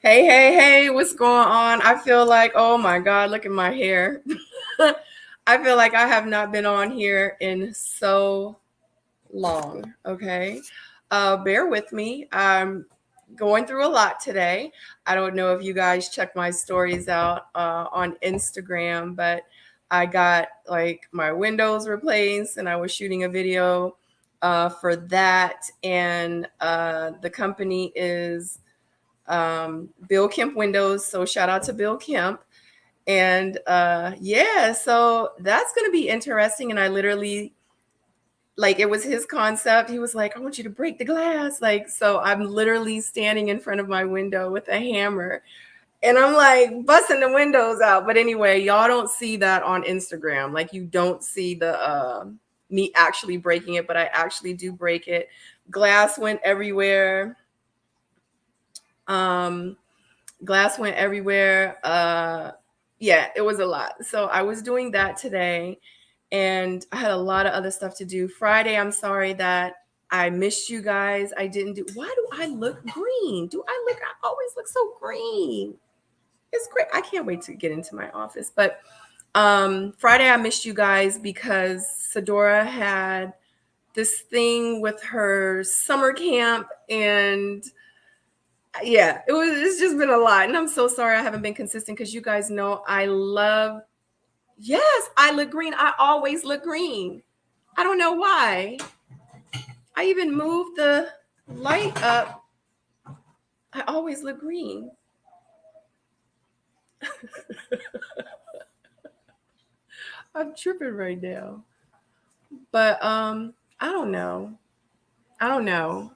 Hey, hey, hey, what's going on? I feel like, oh my God, look at my hair. I feel like I have not been on here in so long, okay? Bear with me. I'm going through a lot today. I don't know if you guys check my stories out on Instagram, but I got like my windows replaced and I was shooting a video for that. And the company is Bill Kemp Windows. So shout out to Bill Kemp. And yeah, so that's going to be interesting. And I literally, like, it was his concept. He was like, I want you to break the glass. Like, so I'm literally standing in front of my window with a hammer and I'm like busting the windows out. But anyway, y'all don't see that on Instagram. Like, you don't see the me actually breaking it, but I actually do break it. Glass went everywhere. Um, Glass went everywhere. Yeah, it was a lot. So I was doing that today and I had a lot of other stuff to do. Friday, I'm sorry that I missed you guys. I didn't do. Why do I look green? I always look so green. It's great. I can't wait to get into my office. But Friday I missed you guys because Sadora had this thing with her summer camp, and yeah, it's just been a lot. And I'm so sorry I haven't been consistent because you guys know I love, yes, I look green. I always look green. I don't know why. I even moved the light up. I always look green. I'm tripping right now. But I don't know. I don't know.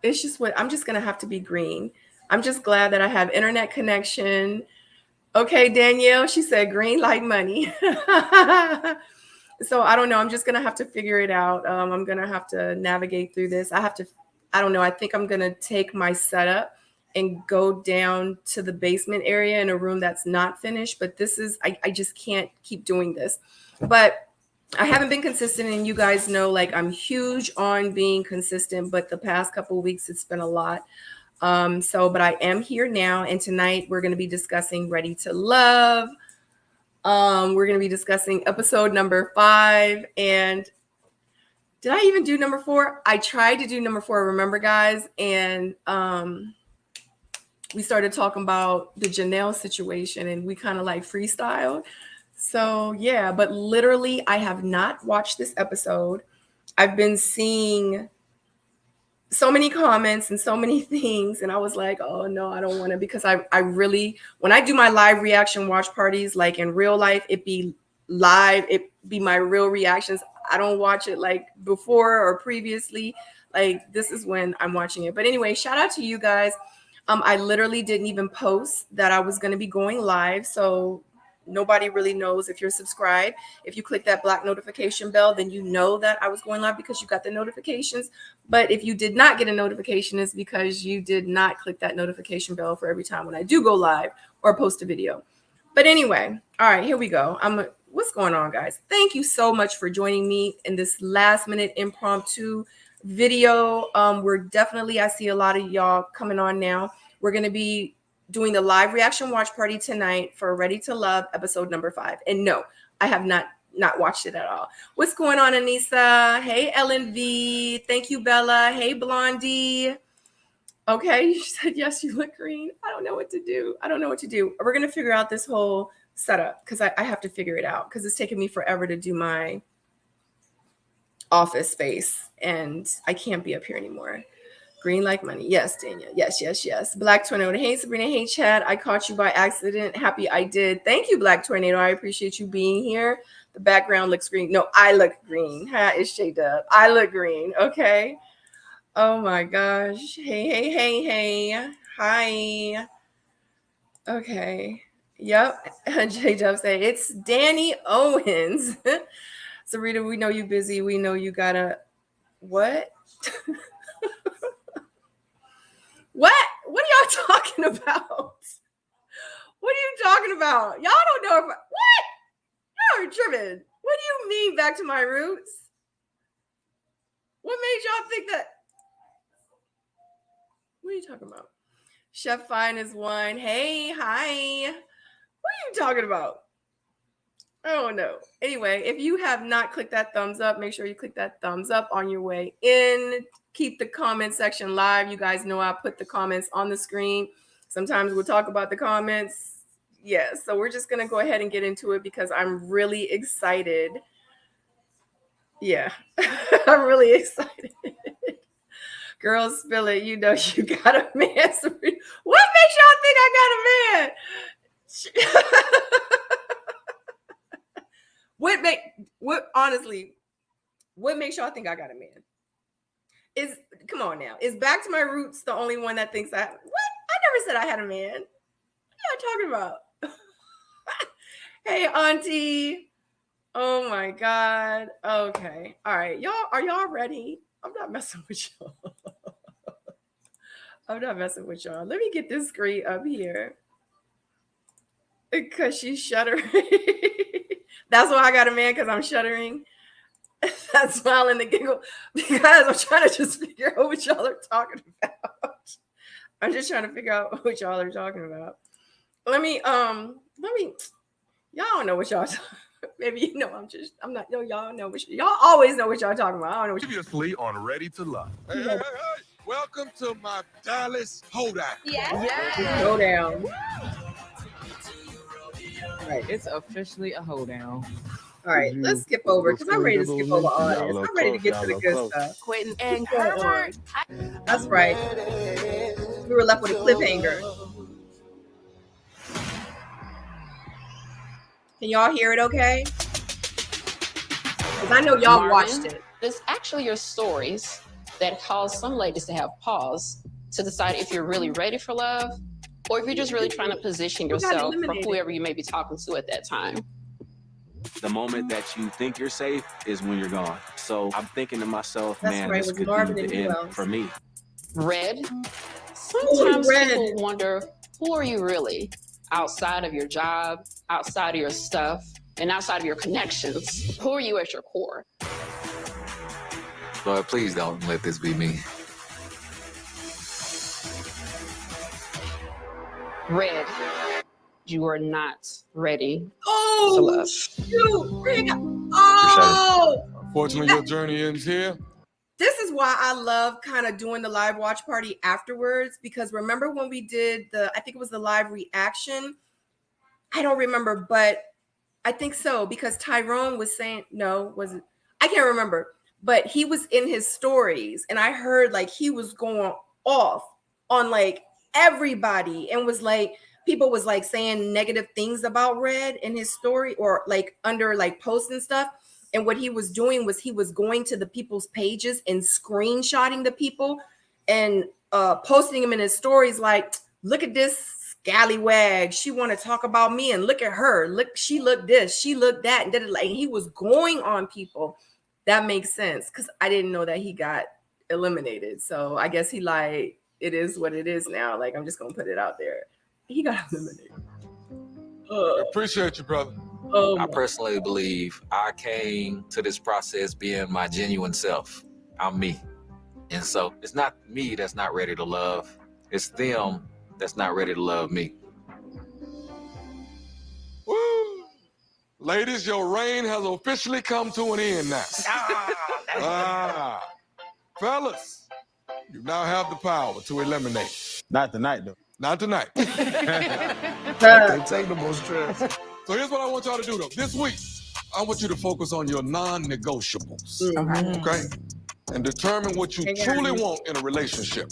It's just what I'm just gonna have to be green. I'm just glad that I have internet connection. Okay, Danielle, she said green like money. So I don't know. I'm just gonna have to figure it out. I'm gonna have to navigate through this. I don't know. I think I'm gonna take my setup and go down to the basement area in a room that's not finished. But I just can't keep doing this. But I haven't been consistent, and you guys know, like, I'm huge on being consistent, but the past couple of weeks it's been a lot. But I am here now, and tonight we're gonna be discussing Ready to Love. We're going to be discussing episode number 5. And did I even do number 4? I tried to do number 4, remember, guys? And we started talking about the Janelle situation and we kind of like freestyled. So, yeah, but literally, I have not watched this episode. I've been seeing so many comments and so many things, and I was like, oh no, I don't want to, because I really, when I do my live reaction watch parties, like in real life, it be live, it be my real reactions. I don't watch it like before or previously. Like, this is when I'm watching it. But anyway, shout out to you guys. I literally didn't even post that I was going to be going live, so nobody really knows if you're subscribed. If you click that black notification bell, then you know that I was going live because you got the notifications. But if you did not get a notification, it's because you did not click that notification bell for every time when I do go live or post a video. But anyway, all right, here we go. What's going on, guys? Thank you so much for joining me in this last minute impromptu video. I see a lot of y'all coming on now. We're going to be doing the live reaction watch party tonight for Ready to Love episode number 5. And no, I have not watched it at all. What's going on, Anissa? Hey, LNV. Thank you, Bella. Hey, Blondie. Okay, you said yes, you look green. I don't know what to do. We're going to figure out this whole setup because I have to figure it out because it's taken me forever to do my office space and I can't be up here anymore. Green like money. Yes, Daniel. Yes. Black Tornado. Hey, Sabrina. Hey, Chad. I caught you by accident. Happy I did. Thank you, Black Tornado. I appreciate you being here. The background looks green. No, I look green. It's shade up. I look green. Okay. Oh my gosh. Hey. Hi. Okay. Yep. J-Dub say it's Danny Owens. Sabrina, we know you busy. We know you gotta what? What are y'all talking about? What are you talking about? Y'all don't know what? Y'all are tripping. What do you mean back to my roots? What made y'all think that? What are you talking about? Chef Fine is one. Hey, hi. What are you talking about? Oh no. Anyway, if you have not clicked that thumbs up, make sure you click that thumbs up on your way in. Keep the comment section live. You guys know I put the comments on the screen. Sometimes we'll talk about the comments. Yeah, so we're just gonna go ahead and get into it because I'm really excited. Yeah, I'm really excited. Girls, spill it. You know you got a man. What makes y'all think I got a man? What makes y'all think I got a man? Come on now. Is Back to My Roots the only one that thinks I never said I had a man. What are y'all talking about? Hey, Auntie. Oh my God. Okay. All right. Are y'all ready? I'm not messing with y'all. I'm not messing with y'all. Let me get this screen up here. Because she's shuddering. That's why I got a man, because I'm shuddering. That smile and the giggle. Because I'm trying to just figure out what y'all are talking about. I'm just trying to figure out what y'all are talking about. Let me, y'all don't know what y'all maybe you know I'm not, no, y'all know what y'all always know what y'all talking about. I don't know what Previously on Ready to Love. Hey. Welcome to my Dallas Hoedown. Yeah. Hoedown. Right, it's officially a hoedown. All right, let's skip over because I'm ready to skip over all this. I'm ready to get to the good stuff. Quentin and Herbert. That's right. We were left with a cliffhanger. Can y'all hear it okay? Because I know y'all watched it. It's actually your stories that cause some ladies to have pause to decide if you're really ready for love or if you're just really trying to position yourself for whoever you may be talking to at that time. The moment that you think you're safe is when you're gone. So I'm thinking to myself, man, right, this could be the end for me. Red. Sometimes people wonder, who are you really? Outside of your job, outside of your stuff, and outside of your connections. Who are you at your core? Lord, please don't let this be me. Red. You are not ready to love. Shoot. Oh! Unfortunately, your journey ends here. This is why I love kind of doing the live watch party afterwards, because remember when we did I think it was the live reaction? I don't remember, but I think so, because Tyrone was saying, no, was it? I can't remember, but he was in his stories and I heard like he was going off on like everybody and was like, people was like saying negative things about Red in his story or like under like posts and stuff. And what he was doing was he was going to the people's pages and screenshotting the people and posting them in his stories like, look at this scallywag. She want to talk about me and look at her. Look, she looked this, she looked that. And did it like he was going on people. That makes sense because I didn't know that he got eliminated. So I guess he like, it is what it is now. Like, I'm just going to put it out there. He got eliminated. Appreciate you, brother. I personally believe I came to this process being my genuine self. I'm me. And so it's not me that's not ready to love. It's them that's not ready to love me. Woo! Ladies, your reign has officially come to an end now. Fellas, you now have the power to eliminate. Not tonight, though. Not tonight. They take the most stress. So here's what I want y'all to do, though. This week, I want you to focus on your non-negotiables, okay? And determine what you truly want in a relationship.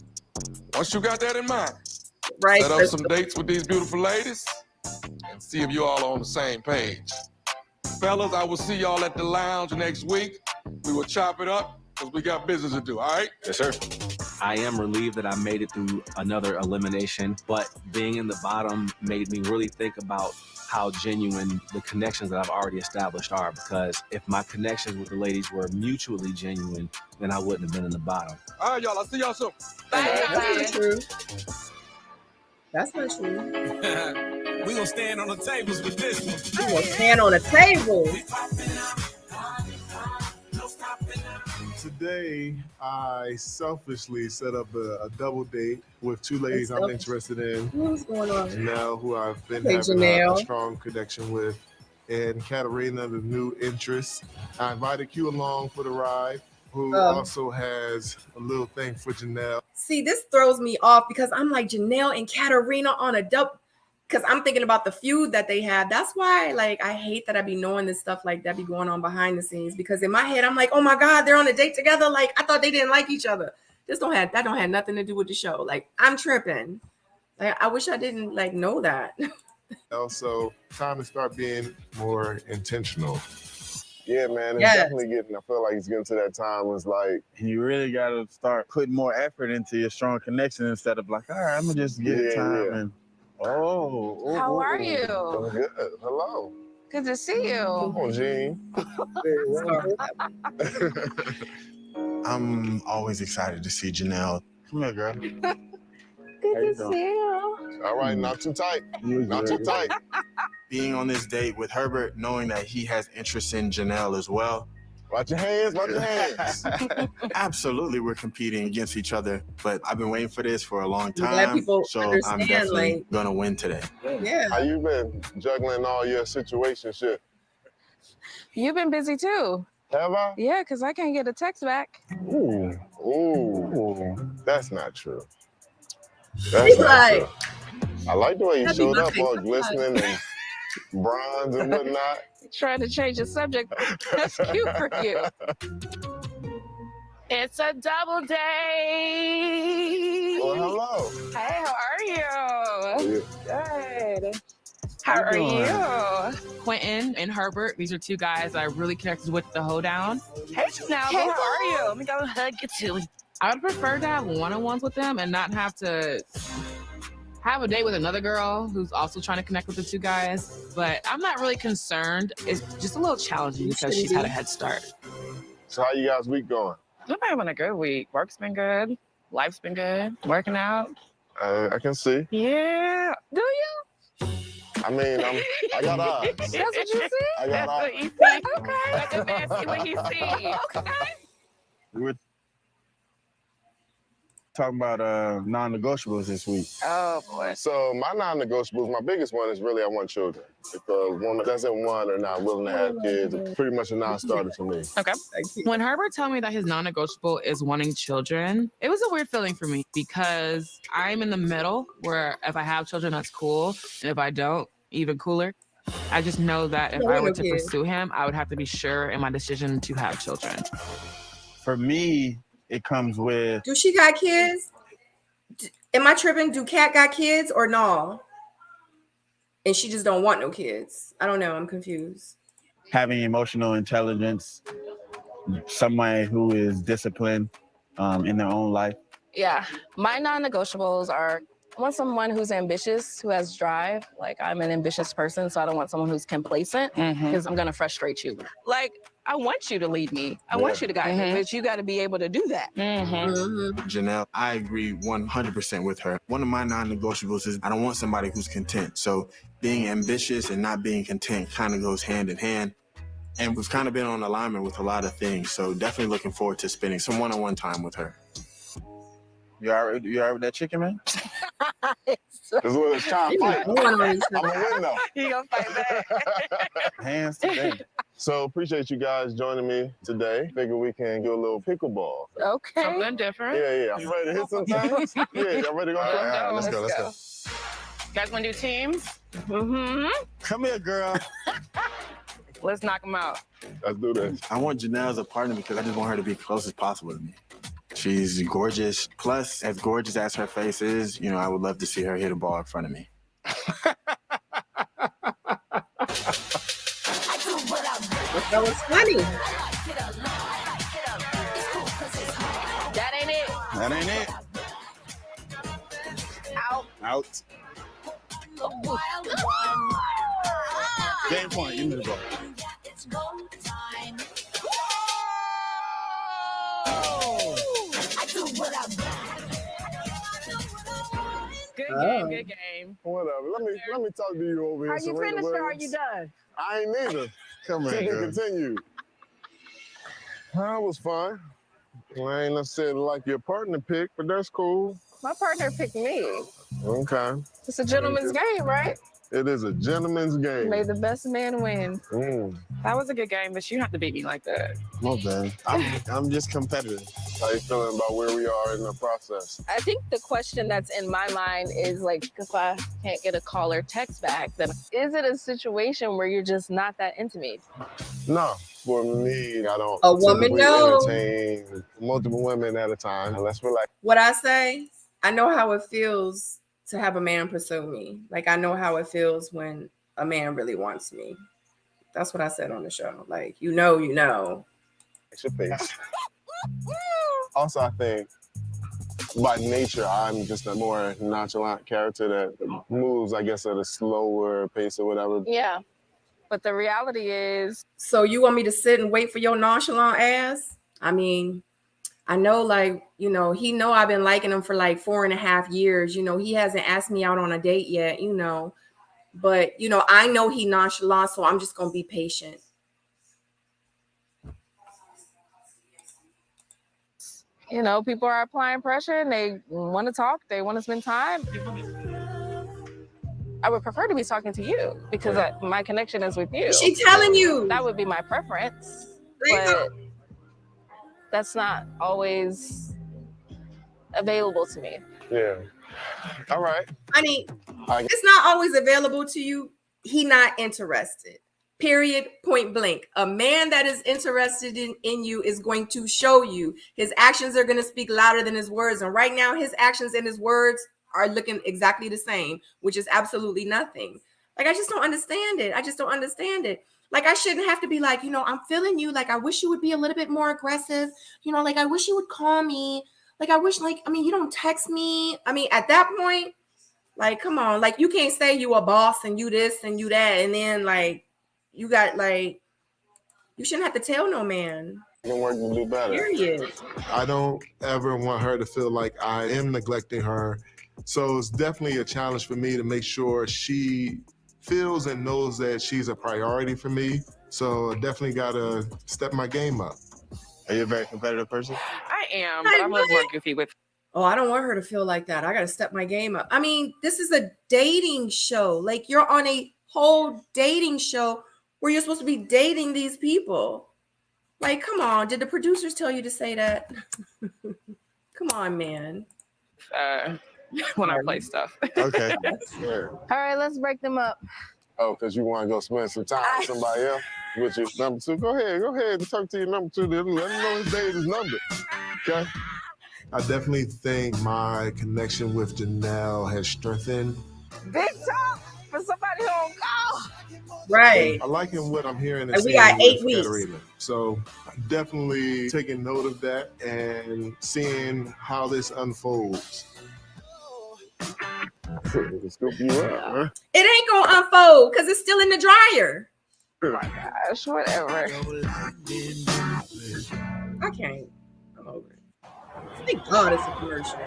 Once you got that in mind, set up some dates with these beautiful ladies and see if you all are on the same page. Fellas, I will see y'all at the lounge next week. We will chop it up because we got business to do, all right? Yes, sir. I am relieved that I made it through another elimination, but being in the bottom made me really think about how genuine the connections that I've already established are, because if my connections with the ladies were mutually genuine, then I wouldn't have been in the bottom. All right, y'all. I'll see y'all soon. That's not true. That's not true. We gonna stand on the tables with this one. We gonna stand on the table. today I selfishly set up a double date with two ladies I'm interested in. What's going on? Janelle, who I've been Hey, having a Janelle. strong connection with, and Katarina, the new interest. I invited Q along for the ride, who also has a little thing for Janelle. See, this throws me off because I'm like Janelle and Katarina on a double. Because I'm thinking about the feud that they have. That's why, like, I hate that I be knowing this stuff like that be going on behind the scenes. Because in my head, I'm like, oh my God, they're on a date together. Like, I thought they didn't like each other. That don't have nothing to do with the show. Like, I'm tripping. Like, I wish I didn't like know that. Also, time to start being more intentional. Yeah, man, it's definitely getting, I feel like it's getting to that time when it's like, you really got to start putting more effort into your strong connection instead of like, all right, I'm going to just get time and, How are you? I'm good. Hello. Good to see you. Come on, Gene. I'm always excited to see Janelle. Come here, girl. Good to see you. All right, not too tight. Not too tight. Being on this date with Herbert, knowing that he has interest in Janelle as well. Watch your hands, watch your hands. Absolutely, we're competing against each other, but I've been waiting for this for a long glad time, people so I'm understand, definitely like- gonna win today. Yeah. How you been juggling all your situationship? You've been busy too. Have I? Yeah, because I can't get a text back. Ooh. That's not true. That's not true. I like the way you showed up all glistening and bronze and whatnot. Trying to change the subject. That's cute for you. It's a double date. Well, hello. Hey, how are you? Good. How are you? Quentin and Herbert, these are two guys I really connected with the hoedown. Hey, Janelle. How are you? Let me go hug you too. I would prefer to have one-on-ones with them and not have to have a date with another girl who's also trying to connect with the two guys. But I'm not really concerned. It's just a little challenging because she's had a head start. So how you guys' week going? I'm having a good week. Work's been good. Life's been good. Working out. I can see. Yeah. Do you? I mean, I got eyes. That's what you see? I got eyes. Okay. Let the man see what he sees. Okay. We're talking about non-negotiables this week. Oh, boy. So my non-negotiables, my biggest one is really I want children. Because one that doesn't want or not willing to have kids, it's pretty much a non-starter for me. Okay. When Herbert told me that his non-negotiable is wanting children, it was a weird feeling for me because I'm in the middle where if I have children, that's cool. And if I don't, even cooler. I just know that if I were to pursue him, I would have to be sure in my decision to have children. For me, it comes with... Do she got kids? Am I tripping? Do Kat got kids or no? And she just don't want no kids. I don't know. I'm confused. having emotional intelligence, somebody who is disciplined in their own life. Yeah, my non-negotiables are, I want someone who's ambitious, who has drive. Like, I'm an ambitious person, so I don't want someone who's complacent because I'm gonna frustrate you. Like, I want you to lead me. I want you to guide me, but you gotta be able to do that. Janelle, I agree 100% with her. One of my non-negotiables is I don't want somebody who's content. So being ambitious and not being content kind of goes hand in hand. And we've kind of been on alignment with a lot of things. So definitely looking forward to spending some one-on-one time with her. You all right with that chicken, man? This is what it's trying to fight. I'm gonna win though. You gonna fight back? Hands today. So appreciate you guys joining me today. Figure we can do a little pickleball. Okay. Something different. Yeah. You ready to hit some things? Yeah, y'all ready to go? All right, let's go. You guys wanna do teams? Come here, girl. Let's knock them out. Let's do this. I want Janelle as a partner because I just want her to be close as possible to me. She's gorgeous. Plus, as gorgeous as her face is, you know, I would love to see her hit a ball in front of me. That was funny. That ain't it. That ain't it. Out. Game point. Give me the ball. Good game. Whatever. Let me talk to you over here. Are you finished or are you done? I ain't neither. Come To here, be girl. continued. That was fun. Well, I ain't necessarily like your partner pick, but that's cool. My partner picked me. Okay. It's a gentleman's game, right? It is a gentleman's game. May the best man win. That was a good game, but you have to beat me like that. No, man. I'm just competitive. How you feeling about where we are in the process? I think the question that's in my mind is like, if I can't get a call or text back, then is it a situation where you're just not that intimate? No. For me, I don't A woman typically knows. entertain multiple women at a time unless we're like. What I say, I know how it feels to have a man pursue me. Like, I know how it feels when a man really wants me. That's what I said on the show. Like, you know. It's your face. Also, I think by nature, I'm just a more nonchalant character that moves, I guess, at a slower pace or whatever. Yeah. But the reality is. So you want me to sit and wait for your nonchalant ass? I mean, I know, like, you know, he know I've been liking him for like 4.5 years. You know, he hasn't asked me out on a date yet, you know. But, you know, I know he nonchalant, so I'm just going to be patient. You know, people are applying pressure and they want to talk. They want to spend time. I would prefer to be talking to you because my connection is with you. She's telling you. That would be my preference. But that's not always available to me. Yeah. All right. I mean, it's not always available to you. He not interested. Period. Point blank. A man that is interested in you is going to show you. His actions are going to speak louder than his words. And right now, his actions and his words are looking exactly the same, which is absolutely nothing. Like, I just don't understand it. I just don't understand it. Like, I shouldn't have to be like, you know, I'm feeling you. Like, I wish you would be a little bit more aggressive. You know, like, I wish you would call me. Like, I wish, like, I mean, you don't text me. I mean, at that point, like, come on. Like, you can't say you a boss and you this and you that. And then, like, you got, like, you shouldn't have to tell no man. Can work to do better. Period. I don't ever want her to feel like I am neglecting her. So it's definitely a challenge for me to make sure she feels and knows that she's a priority for me. So I definitely got to step my game up. Are you a very competitive person? I am, but I'm a little more goofy with. Oh, I don't want her to feel like that. I got to step my game up. I mean, this is a dating show. Like, you're on a whole dating show where you're supposed to be dating these people. Like, come on. Did the producers tell you to say that? Come on, man. When I play stuff. Okay. All right, let's break them up. Oh, because you want to go spend some time with somebody else with your number two. Go ahead and talk to your number two. Let him know his day is his number. Okay. I definitely think my connection with Janelle has strengthened. Big talk for somebody who don't call. Right. I like what I'm hearing and we seeing got 8 with weeks. Katarina. So definitely taking note of that and seeing how this unfolds. Scoop you up, huh? It ain't going to unfold because it's still in the dryer. Oh my gosh, whatever. I can't. I'm over it. Thank God it's a commercial.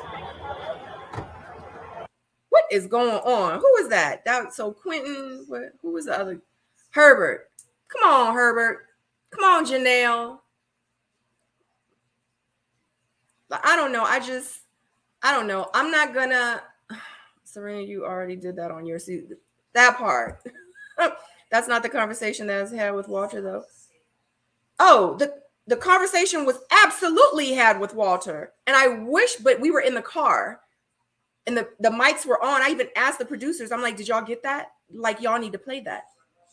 What is going on? Who is that? So Quentin, who was the other? Herbert. Come on, Herbert. Come on, Janelle. I don't know. I don't know. I'm not gonna. Sabrina, you already did that on your seat. That part. That's not the conversation that's had with Walter, though. Oh, the conversation was absolutely had with Walter. And I wish, but we were in the car and the mics were on. I even asked the producers, I'm like, did y'all get that? Like, y'all need to play that.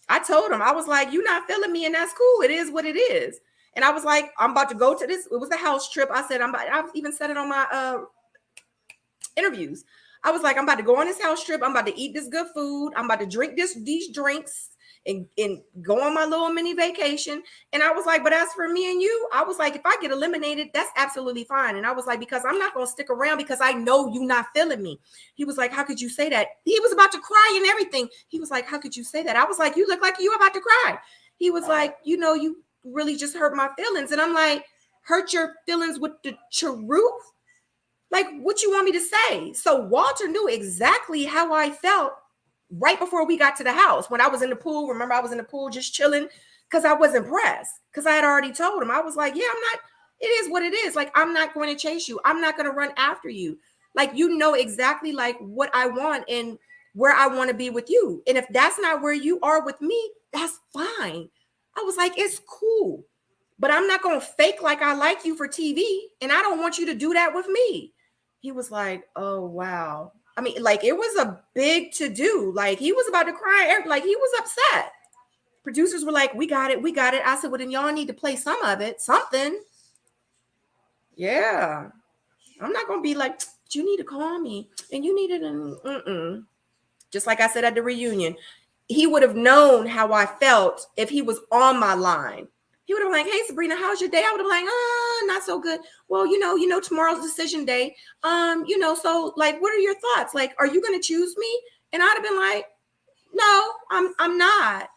I told him, I was like, you're not feeling me, and that's cool. It is what it is. And I was like, I'm about to go to this. It was a house trip. I said, I've even said it on my interviews. I was like, I'm about to go on this house trip. I'm about to eat this good food. I'm about to drink these drinks and go on my little mini vacation. And I was like, but as for me and you, I was like, if I get eliminated, that's absolutely fine. And I was like, because I'm not going to stick around because I know you not feeling me. He was like, how could you say that? He was about to cry and everything. He was like, how could you say that? I was like, you look like you about to cry. He was like, you know, you really just hurt my feelings. And I'm like, hurt your feelings with the truth? Like, what you want me to say? So Walter knew exactly how I felt right before we got to the house. When I was in the pool, remember I was in the pool just chilling because I was impressed. Because I had already told him. I was like, yeah, I'm not, it is what it is. Like, I'm not going to chase you. I'm not going to run after you. Like, you know exactly like what I want and where I want to be with you. And if that's not where you are with me, that's fine. I was like, it's cool. But I'm not going to fake like I like you for TV. And I don't want you to do that with me. He was like, oh, wow. I mean, like, it was a big to do. Like, he was about to cry. Like, he was upset. Producers were like, we got it. We got it. I said, well, then y'all need to play some of it. Something. Yeah. I'm not going to be like, you need to call me. And you need it. Just like I said at the reunion, he would have known how I felt if he was on my line. He would have been like, hey, Sabrina, how's your day? I would have been like, not so good. Well, you know, tomorrow's decision day. So like, what are your thoughts? Like, are you going to choose me? And I'd have been like, no, I'm not.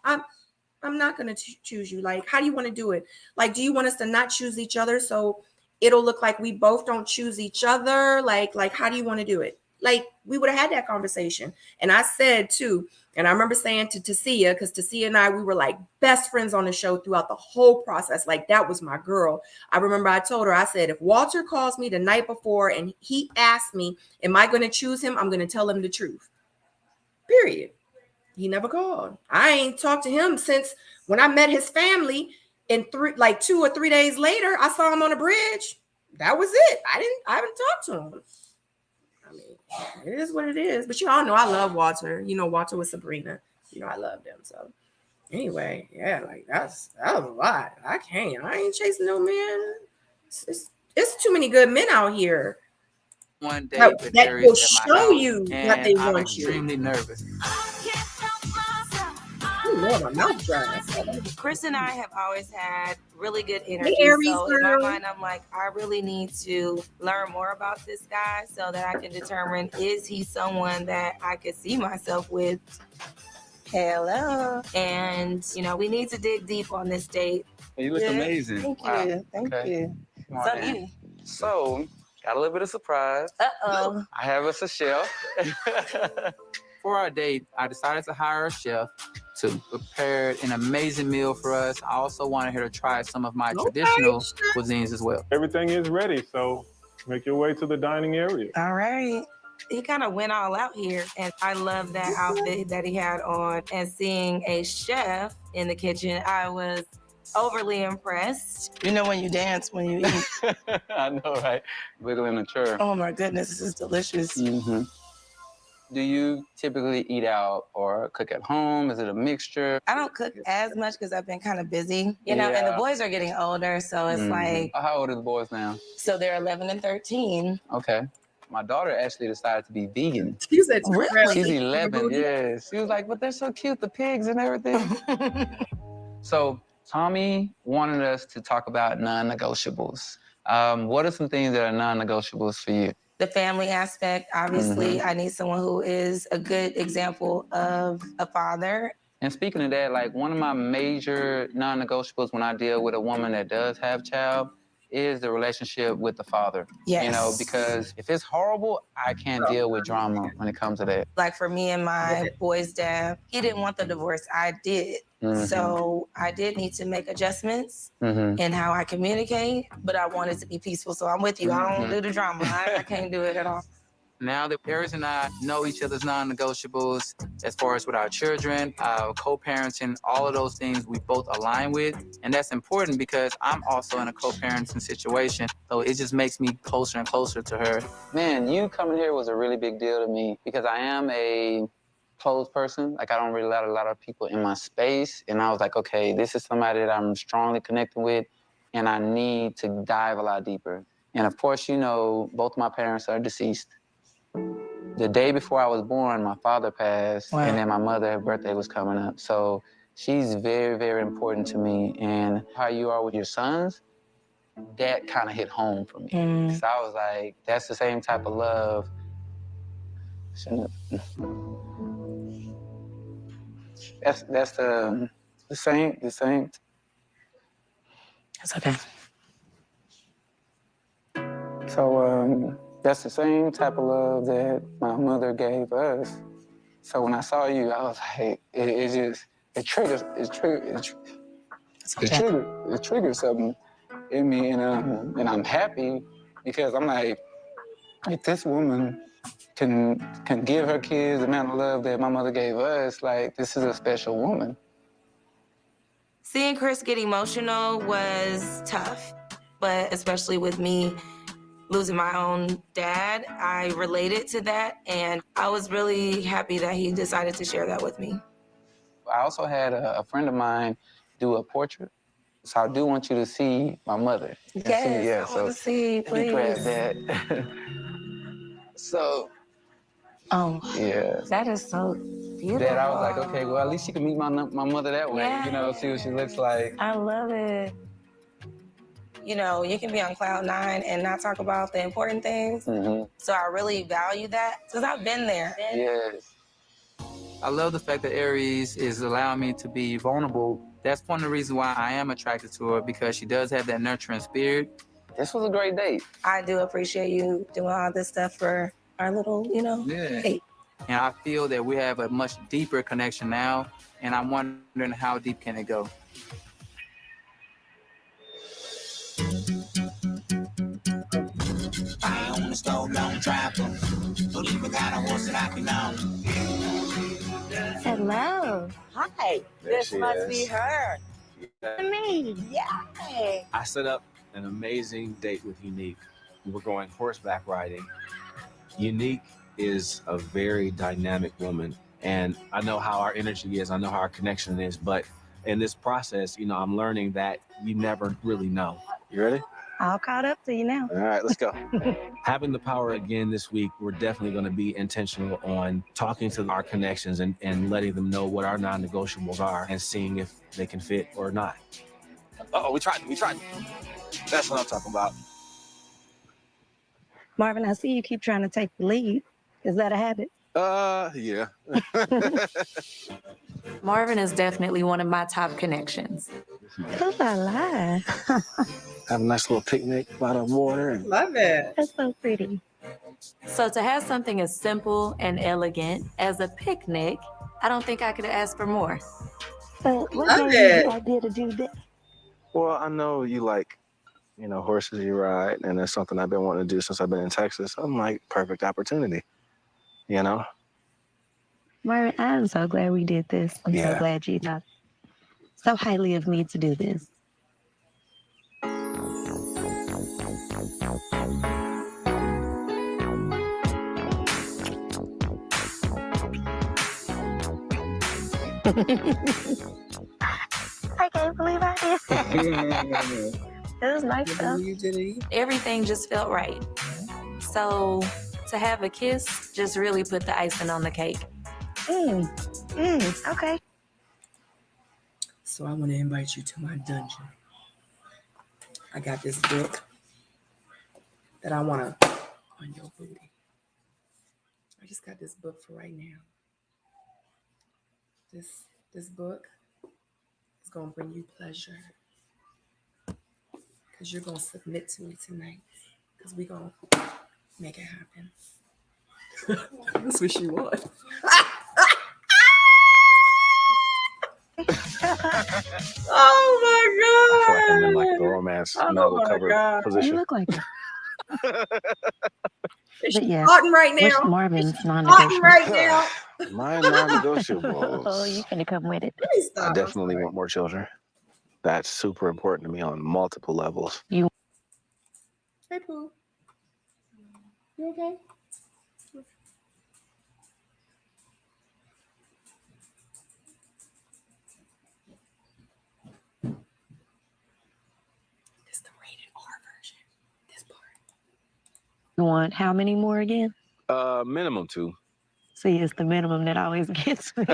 I'm not going to choose you. Like, how do you want to do it? Like, do you want us to not choose each other so it'll look like we both don't choose each other? Like, how do you want to do it? Like, we would have had that conversation. And I said too, and I remember saying to Tasia, because Tasia and I, we were like best friends on the show throughout the whole process. Like, that was my girl. I remember I told her, I said, if Walter calls me the night before and he asks me, am I going to choose him? I'm going to tell him the truth. Period. He never called. I ain't talked to him since when I met his family. And 2 or 3 days later, I saw him on the bridge. That was it. I haven't talked to him. I mean, it is what it is. But you all know I love Walter. You know, Walter with Sabrina. You know, I love them. So anyway, yeah, like that was a lot. I ain't chasing no man. It's too many good men out here. One day that will show you that they I'm want you. extremely nervous. Lord, my mouth dry. Chris and I have always had really good energy. So in my mind, I'm like, I really need to learn more about this guy so that I can determine, is he someone that I could see myself with? Hello. And, you know, we need to dig deep on this date. You look amazing. Thank you. Thank you. What's up, you? So, got a little bit of surprise. Uh-oh. I have us a chef. For our date, I decided to hire a chef to prepare an amazing meal for us. I also wanted her to try some of my traditional cuisines as well. Everything is ready, so make your way to the dining area. All right. He kind of went all out here, and I love that outfit that he had on. And seeing a chef in the kitchen, I was overly impressed. You know when you dance, when you eat. I know, right? Wiggling a chair. Oh my goodness, this is delicious. Mm-hmm. Do you typically eat out or cook at home? Is it a mixture? I don't cook as much because I've been kind of busy, you know, and the boys are getting older, so it's like... How old are the boys now? So they're 11 and 13. Okay. My daughter actually decided to be vegan. She said, really? She's 11, yeah. She was like, but they're so cute, the pigs and everything. So Tommy wanted us to talk about non-negotiables. What are some things that are non-negotiables for you? The family aspect, obviously. I need someone who is a good example of a father. And speaking of that, like one of my major non-negotiables when I deal with a woman that does have child is the relationship with the father. Yes. You know, because if it's horrible, I can't deal with drama when it comes to that. Like for me and my boy's dad, he didn't want the divorce. I did. So I did need to make adjustments in how I communicate, but I wanted to be peaceful. So I'm with you. I don't do the drama. I can't do it at all. Now that Paris and I know each other's non-negotiables as far as with our children, co-parenting, all of those things we both align with. And that's important because I'm also in a co-parenting situation. So it just makes me closer and closer to her. Man, you coming here was a really big deal to me because I am a closed person. Like I don't really let a lot of people in my space. And I was like, okay, this is somebody that I'm strongly connected with and I need to dive a lot deeper. And of course, you know, both my parents are deceased. The day before I was born, my father passed, and then my mother, her birthday was coming up. So she's very, very important to me. And how you are with your sons, that kind of hit home for me. So I was like, that's the same type of love. That's the same. It's okay. So, that's the same type of love that my mother gave us. So when I saw you, I was like, it triggers something. in me, and I'm happy because I'm like, if this woman can give her kids the amount of love that my mother gave us, like, this is a special woman. Seeing Chris get emotional was tough, but especially with me losing my own dad, I related to that, and I was really happy that he decided to share that with me. I also had a friend of mine do a portrait, so I do want you to see my mother. Yes, I want to see, please. Grab that. So, yeah. That is so beautiful. That I was like, okay, well, at least you can meet my mother that way, you know, see what she looks like. I love it. You know, you can be on cloud 9 and not talk about the important things. So I really value that because I've been there. Yes. I love the fact that Aries is allowing me to be vulnerable. That's one of the reasons why I am attracted to her, because she does have that nurturing spirit. This was a great date. I do appreciate you doing all this stuff for our little, you know, date. And I feel that we have a much deeper connection now, and I'm wondering how deep can it go. I own a stove, don't trapper. Believe I got a horse that I can own. Hello. Hi. This must be her. Me. Yeah. I set up an amazing date with Unique. We were going horseback riding. Unique is a very dynamic woman, and I know how our energy is. I know how our connection is, but in this process, you know, I'm learning that you never really know. You ready? All caught up to you now. All right, let's go. Having the power again this week, we're definitely going to be intentional on talking to our connections and letting them know what our non-negotiables are and seeing if they can fit or not. Uh-oh, we tried. That's what I'm talking about. Marvin, I see you keep trying to take the lead. Is that a habit? Yeah. Marvin is definitely one of my top connections. Oh, la la. Have a nice little picnic by the water. And love it. That's so pretty. So to have something as simple and elegant as a picnic, I don't think I could ask for more. So what gave you the idea to do this? Well, I know you like, you know, horses you ride, and that's something I've been wanting to do since I've been in Texas. I'm like, perfect opportunity, you know? Marvin, I'm so glad we did this. I'm so glad you thought so highly of me to do this. I can't believe I did that. It was nice though. Everything just felt right. So to have a kiss just really put the icing on the cake. Okay. So I want to invite you to my dungeon. I got this book that I want to on your booty. I just got this book for right now. This book is going to bring you pleasure because you're going to submit to me tonight because we're going to make it happen. That's what you want. Oh my God! I feel like I'm in like the romance novel cover position. You look like it. It's yeah, hot right now. what's Marvin's Hot non-negotiable? right now. My non-negotiables. Oh, you finna come with it. I definitely want more children. That's super important to me on multiple levels. Hey, Pooh. You okay? This is the rated R version. This part. You want how many more again? Minimum 2. See, it's the minimum that always gets me.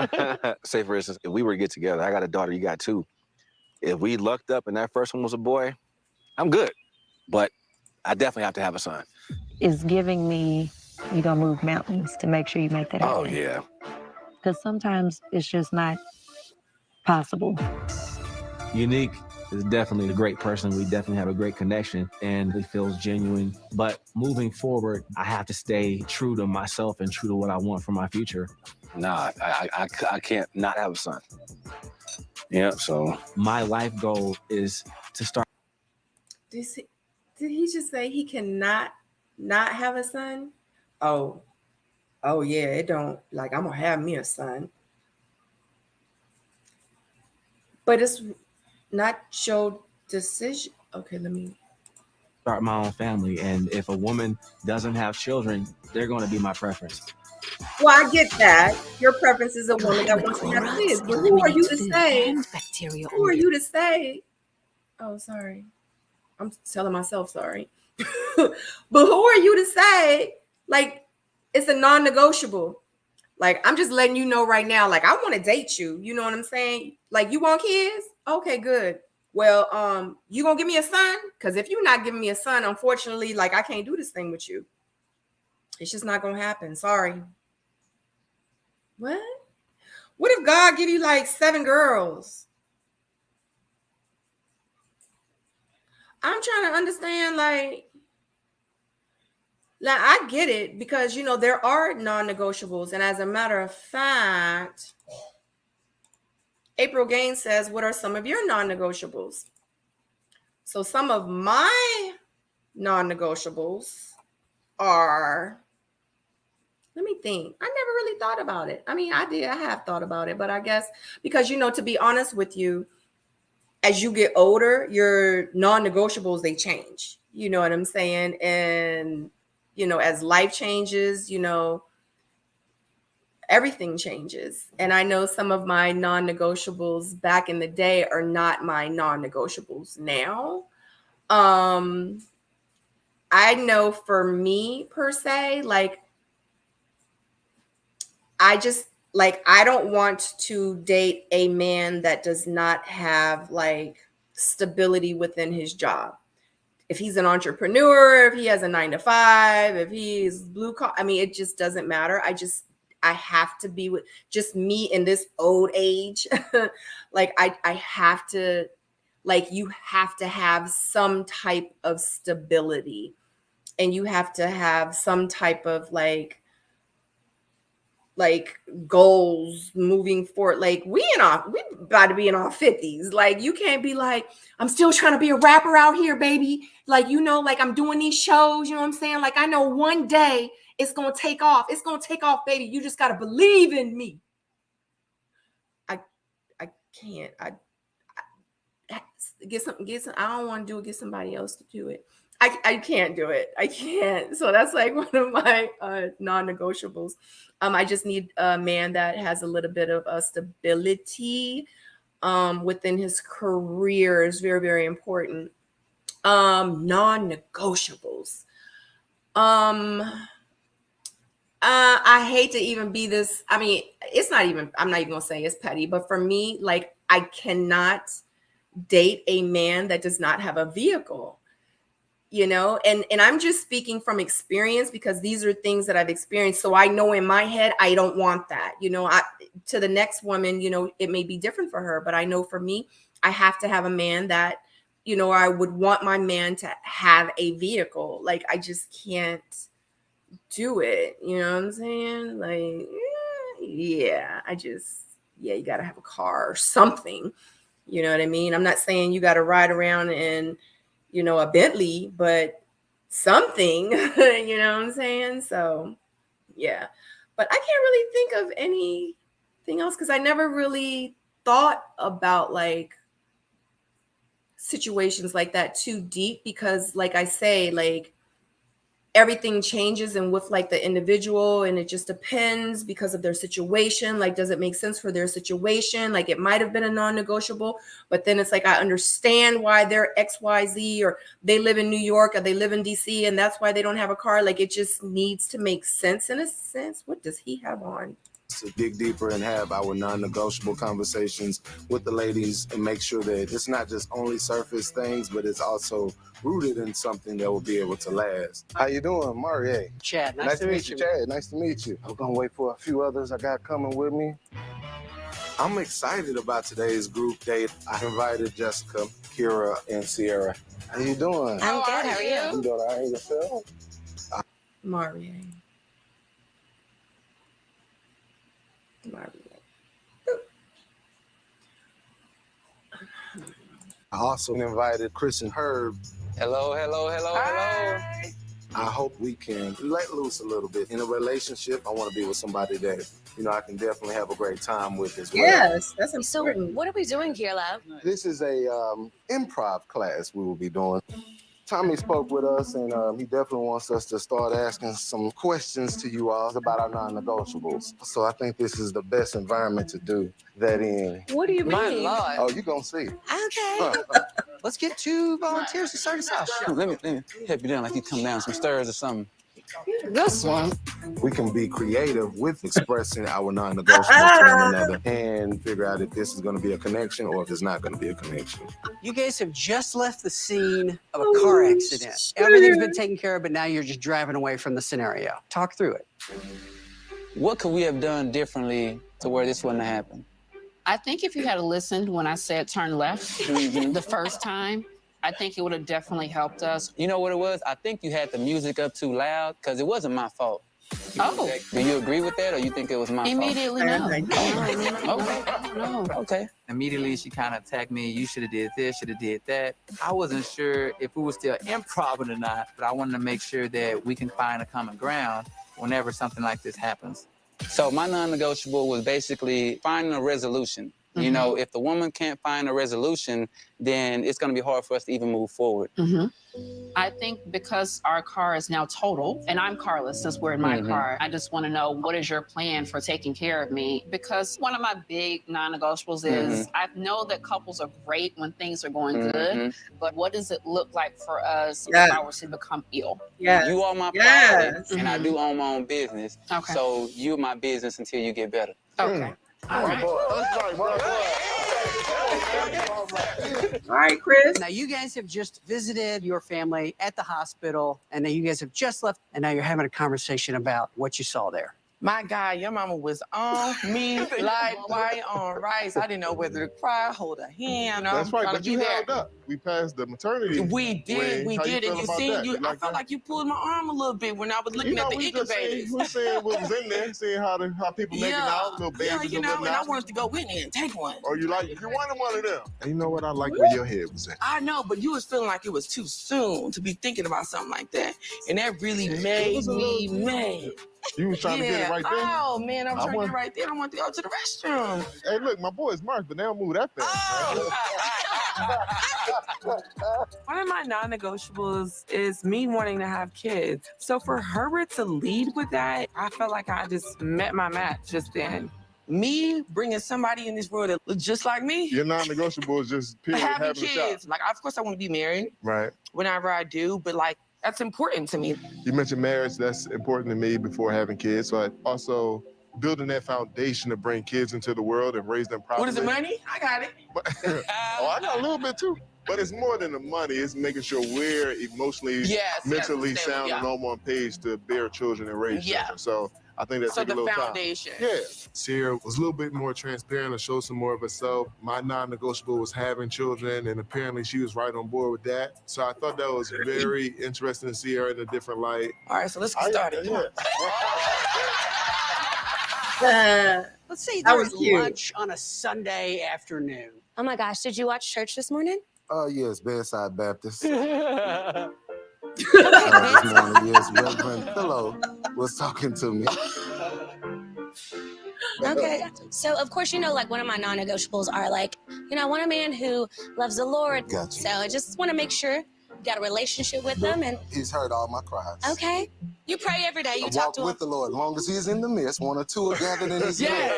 Say, for instance, if we were to get together, I got a daughter, you got 2. If we lucked up and that first one was a boy, I'm good. But I definitely have to have a son. It's giving me, you gonna move mountains to make sure you make that happen. Oh, yeah. Because sometimes it's just not possible. Unique is definitely a great person. We definitely have a great connection and it feels genuine. But moving forward, I have to stay true to myself and true to what I want for my future. Nah, I can't not have a son. Yeah, so my life goal is to start. Did he just say he cannot not have a son? Oh yeah, it don't, like, I'm gonna have me a son. But it's not your decision. Okay, let me start my own family, and if a woman doesn't have children, they're going to be my preference. Well, I get that. Your preference is a woman that wants to have kids. But who are you to say? Who are you to say? Oh, sorry. I'm telling myself sorry. But who are you to say, like, it's a non-negotiable? Like, I'm just letting you know right now, like, I want to date you. You know what I'm saying? Like, you want kids? Okay, good. Well, you gonna give me a son? Because if you're not giving me a son, unfortunately, like, I can't do this thing with you. It's just not gonna happen. Sorry. What? What if God give you like 7 girls? I'm trying to understand, like I get it, because, you know, there are non-negotiables. And as a matter of fact, April Gaines says, what are some of your non-negotiables? So some of my non-negotiables are, let me think. I never really thought about it. I mean, I have thought about it, but I guess because, you know, to be honest with you, as you get older, your non-negotiables, they change. You know what I'm saying? And, you know, as life changes, you know, everything changes. And I know some of my non-negotiables back in the day are not my non-negotiables now. I know for me per se, like, I just, like, I don't want to date a man that does not have like stability within his job. If he's an entrepreneur, if he has a 9-to-5, if he's blue collar, I mean, it just doesn't matter. I have to be with just me in this old age. Like, I have to, like, you have to have some type of stability, and you have to have some type of like goals moving forward. Like, we about to be in our 50s. Like, you can't be like, I'm still trying to be a rapper out here, baby. Like, you know, like, I'm doing these shows, you know what I'm saying? Like, I know one day it's gonna take off. It's gonna take off, baby. You just gotta believe in me. I can't. I get some. I don't want to do it. Get somebody else to do it. I can't do it. I can't. So that's like one of my non-negotiables. I just need a man that has a little bit of stability within his career is very, very important. Non-negotiables. I hate to even be this. I mean, it's not even, I'm not even gonna say it's petty, but for me, like, I cannot date a man that does not have a vehicle. You know, and I'm just speaking from experience, because these are things that I've experienced. So I know in my head, I don't want that. You know, to the next woman, you know, it may be different for her, but I know for me, I have to have a man that, you know, I would want my man to have a vehicle. Like, I just can't do it. You know what I'm saying? Like, yeah, you got to have a car or something. You know what I mean? I'm not saying you got to ride around in, you know, a Bentley, but something, you know what I'm saying? So, yeah. But I can't really think of anything else, because I never really thought about like situations like that too deep, because like I say, like, everything changes and with like the individual, and it just depends because of their situation. Like, does it make sense for their situation? Like, it might have been a non-negotiable, but then it's like, I understand why they're XYZ, or they live in New York, or they live in DC, and that's why they don't have a car. Like, it just needs to make sense in a sense. What does he have on? To dig deeper and have our non-negotiable conversations with the ladies, and make sure that it's not just only surface things, but it's also rooted in something that will be able to last. How you doing, Marie? Chad, nice to meet you. Chad. Nice to meet you. I'm gonna wait for a few others I got coming with me. I'm excited about today's group date. I invited Jessica, Kira, and Sierra. How you doing? I'm good. How are you? You doing all right yourself? Marie. I also invited Chris and Herb Hello, hello, hello, hello. I hope we can let loose a little bit. In a relationship, I want to be with somebody that, you know, I can definitely have a great time with as well. Yes, that's important. So what are we doing here, love? This is a improv class we will be doing. Tommy spoke with us, and he definitely wants us to start asking some questions to you all about our non-negotiables. So I think this is the best environment to do that in. What do you My mean? Lord. Oh, you're going to see. Okay. Let's get 2 volunteers to start us out. Sure. Let me help you down like you come down some stairs or something. This one. We can be creative with expressing our non-negotiables to one another and figure out if this is going to be a connection or if it's not going to be a connection. You guys have just left the scene of a car accident. Everything's been taken care of, but now you're just driving away from the scenario. Talk through it. What could we have done differently to where this wouldn't have happened? I think if you had listened when I said turn left the first time, I think it would have definitely helped us. You know what it was? I think you had the music up too loud because it wasn't my fault. Oh. Do you agree with that, or you think it was my Immediately, no. fault? No. Okay. Immediately, she kind of attacked me. You should have did this, should have did that. I wasn't sure if we were still improv or not, but I wanted to make sure that we can find a common ground whenever something like this happens. So my non-negotiable was basically finding a resolution. You know, if the woman can't find a resolution, then it's going to be hard for us to even move forward. I think because our car is now total, and I'm carless since we're in my car, I just want to know, what is your plan for taking care of me? Because one of my big non-negotiables is, I know that couples are great when things are going good, but what does it look like for us if I were to become ill? You are my priority, and I do own my own business. Okay. So you're my business until you get better. Okay. All right, Chris. Now, you guys have just visited your family at the hospital, and then you guys have just left, and now you're having a conversation about what you saw there. My God, your mama was on me like white on rice. I didn't know whether to cry, hold her hand. That's right, but you held up. We passed the maternity. We did, How you and feel you about seen that? you. I felt like you pulled my arm a little bit when I was looking at the incubators. We saying what was in there, seeing how people making out, little babies. Yeah, you know, and I wanted to go in there and take one. Or you wanted one of them. And you know what? I like where your head was at. I know, but you was feeling like it was too soon to be thinking about something like that, and that really made me mad. You was trying to get it right there? Oh, man, I was trying to get it right there. I wanted to go to the restroom. Hey, look, my boy is Mark, but they don't move that fast. One of my non-negotiables is me wanting to have kids. So for Herbert to lead with that, I felt like I just met my match just then. Me bringing somebody in this world that looks just like me. Your non-negotiable is just period, having a kids. child. Like, of course, I want to be married. Right. Whenever I do, but like, that's important to me. You mentioned marriage. That's important to me before having kids. So I also building that foundation to bring kids into the world and raise them properly. What is the money? I got it. Oh, I got a little bit too. But it's more than the money. It's making sure we're emotionally, mentally sound and on one page to bear children and raise children. So I think that takes a little foundation. time. Yeah. Sierra was a little bit more transparent and showed some more of herself. My non-negotiable was having children, and apparently she was right on board with that. So I thought that was very interesting to see her in a different light. All right, so let's get started. Let's say there was lunch on a Sunday afternoon. Oh my gosh, did you watch church this morning? Yes, Bedside Baptist. This morning, yes, Reverend Pillow was talking to me. Okay, so of course, you know, like one of my non-negotiables are like, you know, I want a man who loves the Lord. Gotcha. So I just want to make sure you got a relationship with him. And He's heard all my cries. okay, you pray every day, you I talk walk to him. with the Lord, as long as he's in the midst, one or two are gathered in his name.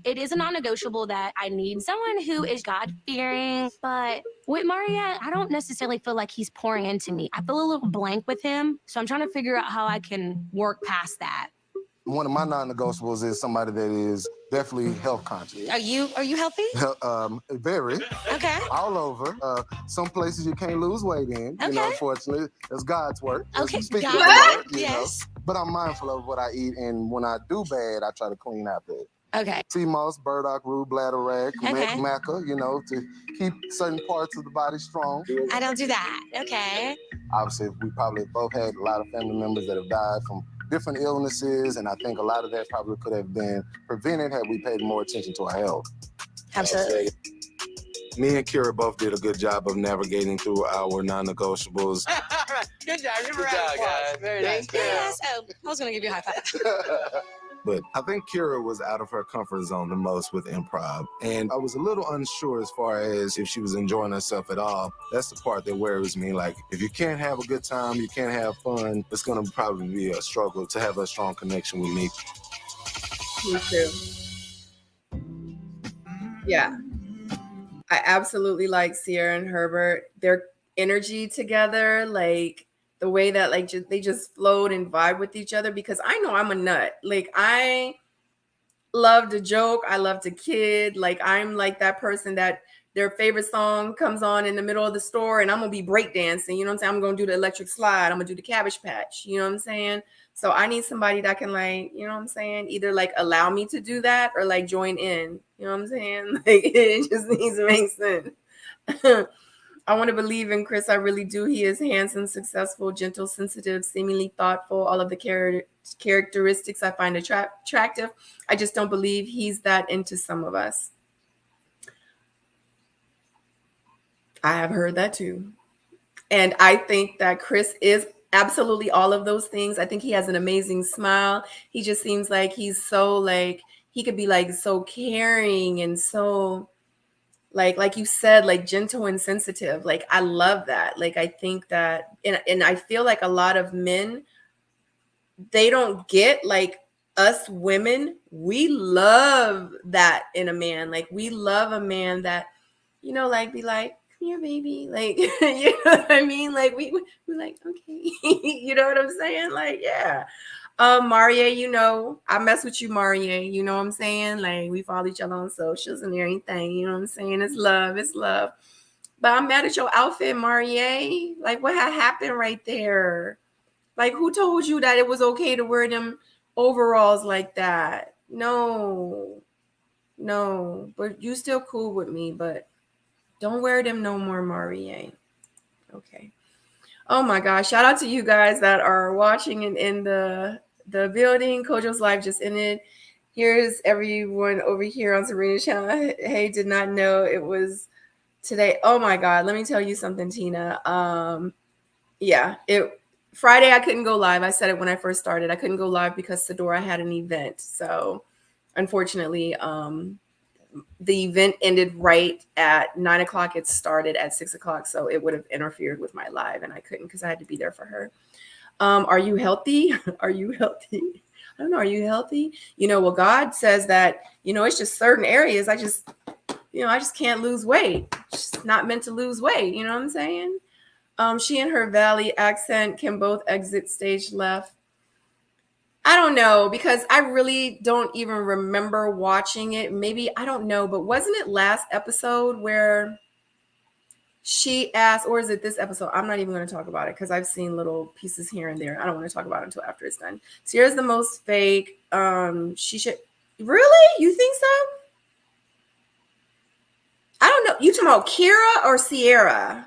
It is a non-negotiable that I need someone who is God-fearing, but with Maria, I don't necessarily feel like he's pouring into me. I feel a little blank with him, so I'm trying to figure out how I can work past that. One of my non-negotiables is somebody that is definitely health conscious. Are you healthy? Very. Okay. All over. Some places you can't lose weight in. You know, unfortunately, that's God's work. Okay. Speaking God. of the Lord, you Yes. know. But I'm mindful of what I eat, and when I do bad, I try to clean out bad. Okay. Sea moss, burdock root, bladder rag, maca, you know, to keep certain parts of the body strong. I don't do that. Okay. Obviously, we probably both had a lot of family members that have died from different illnesses, and I think a lot of that probably could have been prevented had we paid more attention to our health. Absolutely. Me and Kira both did a good job of navigating through our non-negotiables. Good job. Good job, guys. Very nice. Yes. Oh, I was gonna give you a high five. But I think Kira was out of her comfort zone the most with improv. And I was a little unsure as far as if she was enjoying herself at all. That's the part that worries me. Like, if you can't have a good time, you can't have fun, it's gonna probably be a struggle to have a strong connection with me. Me too. Yeah. I absolutely like Sierra and Herbert. Their energy together, like the way that like they just flowed and vibe with each other, because I know I'm a nut. Like I love to joke. I love to kid. Like I'm like that person that their favorite song comes on in the middle of the store and I'm going to be breakdancing. You know what I'm saying? I'm going to do the electric slide. I'm going to do the Cabbage Patch. You know what I'm saying? So I need somebody that can like, you know what I'm saying? Either like allow me to do that or like join in. You know what I'm saying? Like it just needs to make sense. I want to believe in Chris. I really do. He is handsome, successful, gentle, sensitive, seemingly thoughtful. All of the characteristics I find attractive. I just don't believe he's that into some of us. I have heard that too. And I think that Chris is absolutely all of those things. I think he has an amazing smile. He just seems like he's so like, he could be like so caring and so like you said, like gentle and sensitive. Like I love that. Like I think that, and I feel like a lot of men, they don't get like us women. We love that in a man. Like we love a man that, you know, like be like, come here, baby. Like, you know what I mean? Like we're like, okay. You know what I'm saying? Like, yeah. Maria, you know, I mess with you, Maria. You know what I'm saying? Like we follow each other on socials and everything. You know what I'm saying? It's love. It's love. But I'm mad at your outfit, Maria. Like what had happened right there? Like who told you that it was okay to wear them overalls like that? No. But you still cool with me, but don't wear them no more, Maria. Okay. Oh my gosh. Shout out to you guys that are watching and in the building. Kojo's live just ended. Here's everyone over here on Sabrina's channel. Hey, did not know it was today. Oh my God. Let me tell you something, Tina. Yeah, Friday I couldn't go live. I said it when I first started. I couldn't go live because Sedora had an event. So unfortunately, the event ended right at 9 o'clock. It started at 6 o'clock. So it would have interfered with my live and I couldn't because I had to be there for her. Are you healthy? Are you healthy? I don't know. Are you healthy? You know, well, God says that, you know, it's just certain areas. I just can't lose weight. It's just not meant to lose weight. You know what I'm saying? She and her Valley accent can both exit stage left. I don't know, because I really don't even remember watching it. Maybe, I don't know, but wasn't it last episode where she asked, or is it this episode? I'm not even going to talk about it because I've seen little pieces here and there. I don't want to talk about it until after it's done. Sierra's the most fake. She should, really? You think so? I don't know. You talking about Kira or Sierra?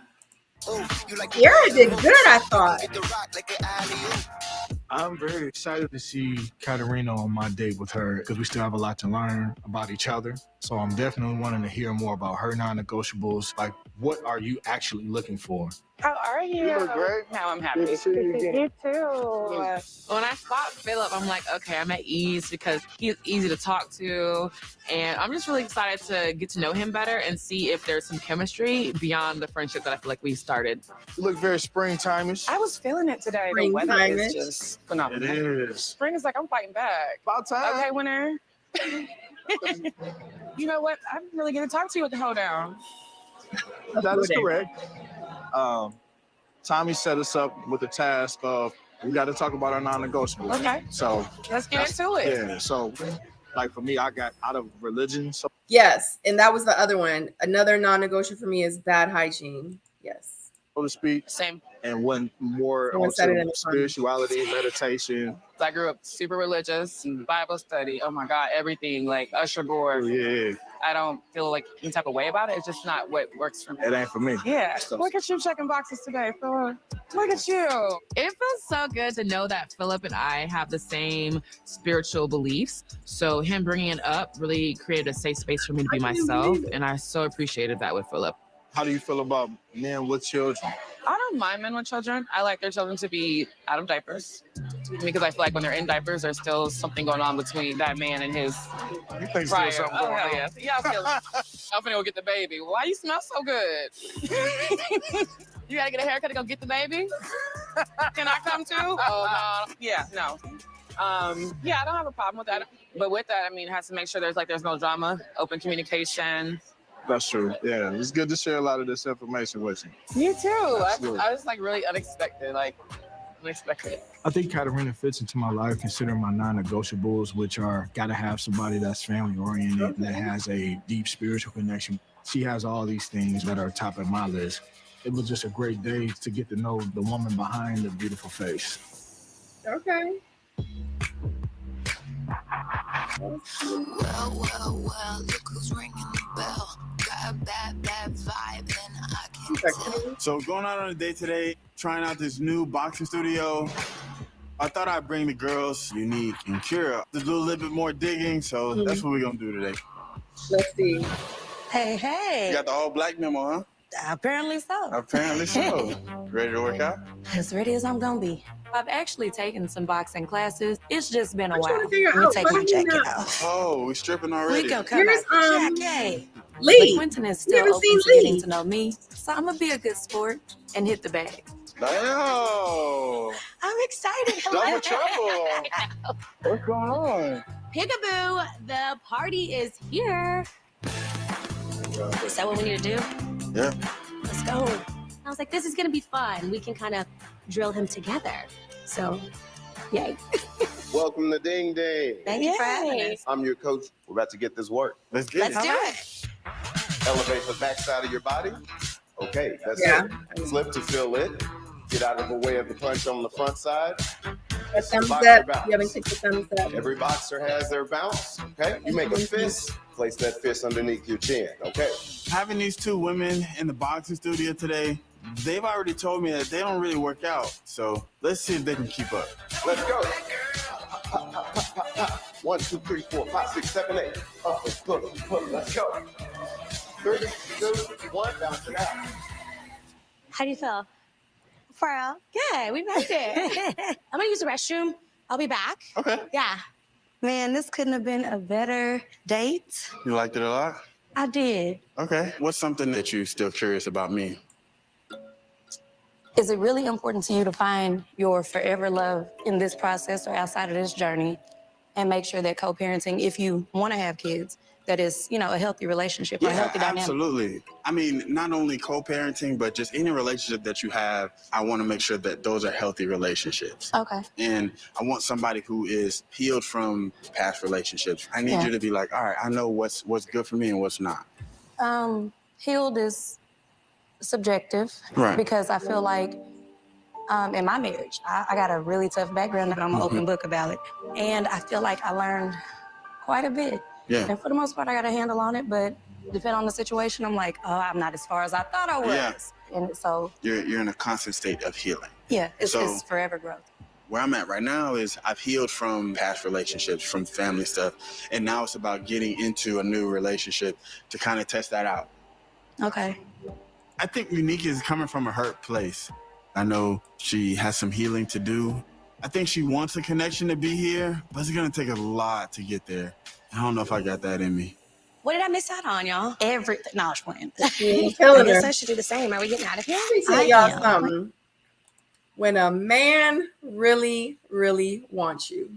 Sierra did good, I thought. I'm very excited to see Katerina on my date with her because we still have a lot to learn about each other. So I'm definitely wanting to hear more about her non-negotiables. Like, what are you actually looking for? How are you? You look great. Now I'm happy. Good to see you again. You too. When I spot Philip, I'm like, okay, I'm at ease because he's easy to talk to. And I'm just really excited to get to know him better and see if there's some chemistry beyond the friendship that I feel like we started. You look very springtime-ish. I was feeling it today. The weather is just phenomenal. It is. Spring is like, I'm fighting back. About time. Okay, winner. You know what? I'm really going to talk to you with the hold down. That is correct. Tommy set us up with the task of we got to talk about our non-negotiables. Okay. So let's get into it. Yeah. So, like for me, I got out of religion. So Yes, and that was the other one. Another non-negotiable for me is bad hygiene. Yes. so to speak. Same. And one more Someone said it in onto the spirituality, meditation. I grew up super religious, Bible study. Oh my God, everything like usher board. Oh, yeah. I don't feel like any type of way about it. It's just not what works for me. It ain't for me. Yeah. Look at you checking boxes today, Philip. Look at you. It feels so good to know that Philip and I have the same spiritual beliefs. So him bringing it up really created a safe space for me to be myself. And I so appreciated that with Philip. How do you feel about men with children? I don't mind men with children. I like their children to be out of diapers because I feel like when they're in diapers, there's still something going on between that man and his You think prior. there's something Oh, going hell on? yeah. Yeah, I feel I'm finna go get the baby. Why you smell so good? You gotta get a haircut to go get the baby? Can I come too? Oh, no. Yeah, no. Yeah, I don't have a problem with that. But with that, I mean, it has to make sure there's no drama, open communication. That's true. Yeah, it's good to share a lot of this information with you. You too. Absolutely. I was like really unexpected. I think Katarina fits into my life, considering my non-negotiables, which are gotta have somebody that's family-oriented, that has a deep spiritual connection. She has all these things that are top of my list. It was just a great day to get to know the woman behind the beautiful face. Okay. Well, look who's ringing the bell. Got a bad vibe and I can tell. So going out on a date today, trying out this new boxing studio. I thought I'd bring the girls, Unique and Kira, to do a little bit more digging. So that's what we're gonna do today. Let's see. Hey. You got the all black memo, huh? Apparently so. Apparently so. Ready to work out? As ready as I'm gonna be. I've actually taken some boxing classes. It's just been a I'm while. trying to figure Let me out take what my do you jacket know? off. Oh, we stripping already. We go come Here's out. Jackie. Lee. But Quentin is We still haven't open seen to getting Lee. to know me, so I'm gonna be a good sport and hit the bag. Damn. I'm excited. Double trouble. What's going on? Peekaboo, the party is here. Is that what we need to do? Yeah. Let's go. I was like, this is gonna be fun. We can kind of drill him together. So, yay. Welcome to Ding Ding. Thank you for having us. I'm your coach. We're about to get this work. Let's get Let's do it. Elevate the backside of your body. Okay, that's Yeah. it. Flip to feel it. Get out of the way of the punch on the front side. A thumbs Boxer up. bounce. You haven't taken the thumbs up. Every boxer has their bounce. Okay, you make a fist. Place that fist underneath your chin. Okay. Having these two women in the boxing studio today, they've already told me that they don't really work out. So let's see if they can keep up. Let's go. 1, 2, 3, 4, 5, 6, 7, 8. Up and pull. Let's go. 3, 2, 1. Bounce it out. How do you feel? For real? Good, we made it. I'm gonna use the restroom. I'll be back. Okay. Yeah. Man, this couldn't have been a better date. You liked it a lot? I did. Okay. What's something that you're still curious about me? Is it really important to you to find your forever love in this process or outside of this journey and make sure that co-parenting, if you want to have kids, that is, a healthy relationship or a healthy dynamic? Absolutely. I mean, not only co-parenting, but just any relationship that you have, I want to make sure that those are healthy relationships. Okay. And I want somebody who is healed from past relationships. I need Yeah. you to be like, all right, I know what's good for me and what's not. Healed is subjective. Right. Because I feel like in my marriage, I got a really tough background and I'm an open book about it. And I feel like I learned quite a bit. Yeah. And for the most part, I got a handle on it, but depending on the situation, I'm like, oh, I'm not as far as I thought I was. Yeah. And so, You're in a constant state of healing. yeah, it's So- forever growth. Where I'm at right now is I've healed from past relationships, from family stuff, and now it's about getting into a new relationship to kind of test that out. Okay. I think Unique is coming from a hurt place. I know she has some healing to do. I think she wants a connection to be here, but it's gonna take a lot to get there. I don't know if I got that in me. What did I miss out on, y'all? Everything. No, I was playing. You're I killing guess her. I should do the same. Are we getting out of here? Let me tell y'all something. When a man really, really wants you,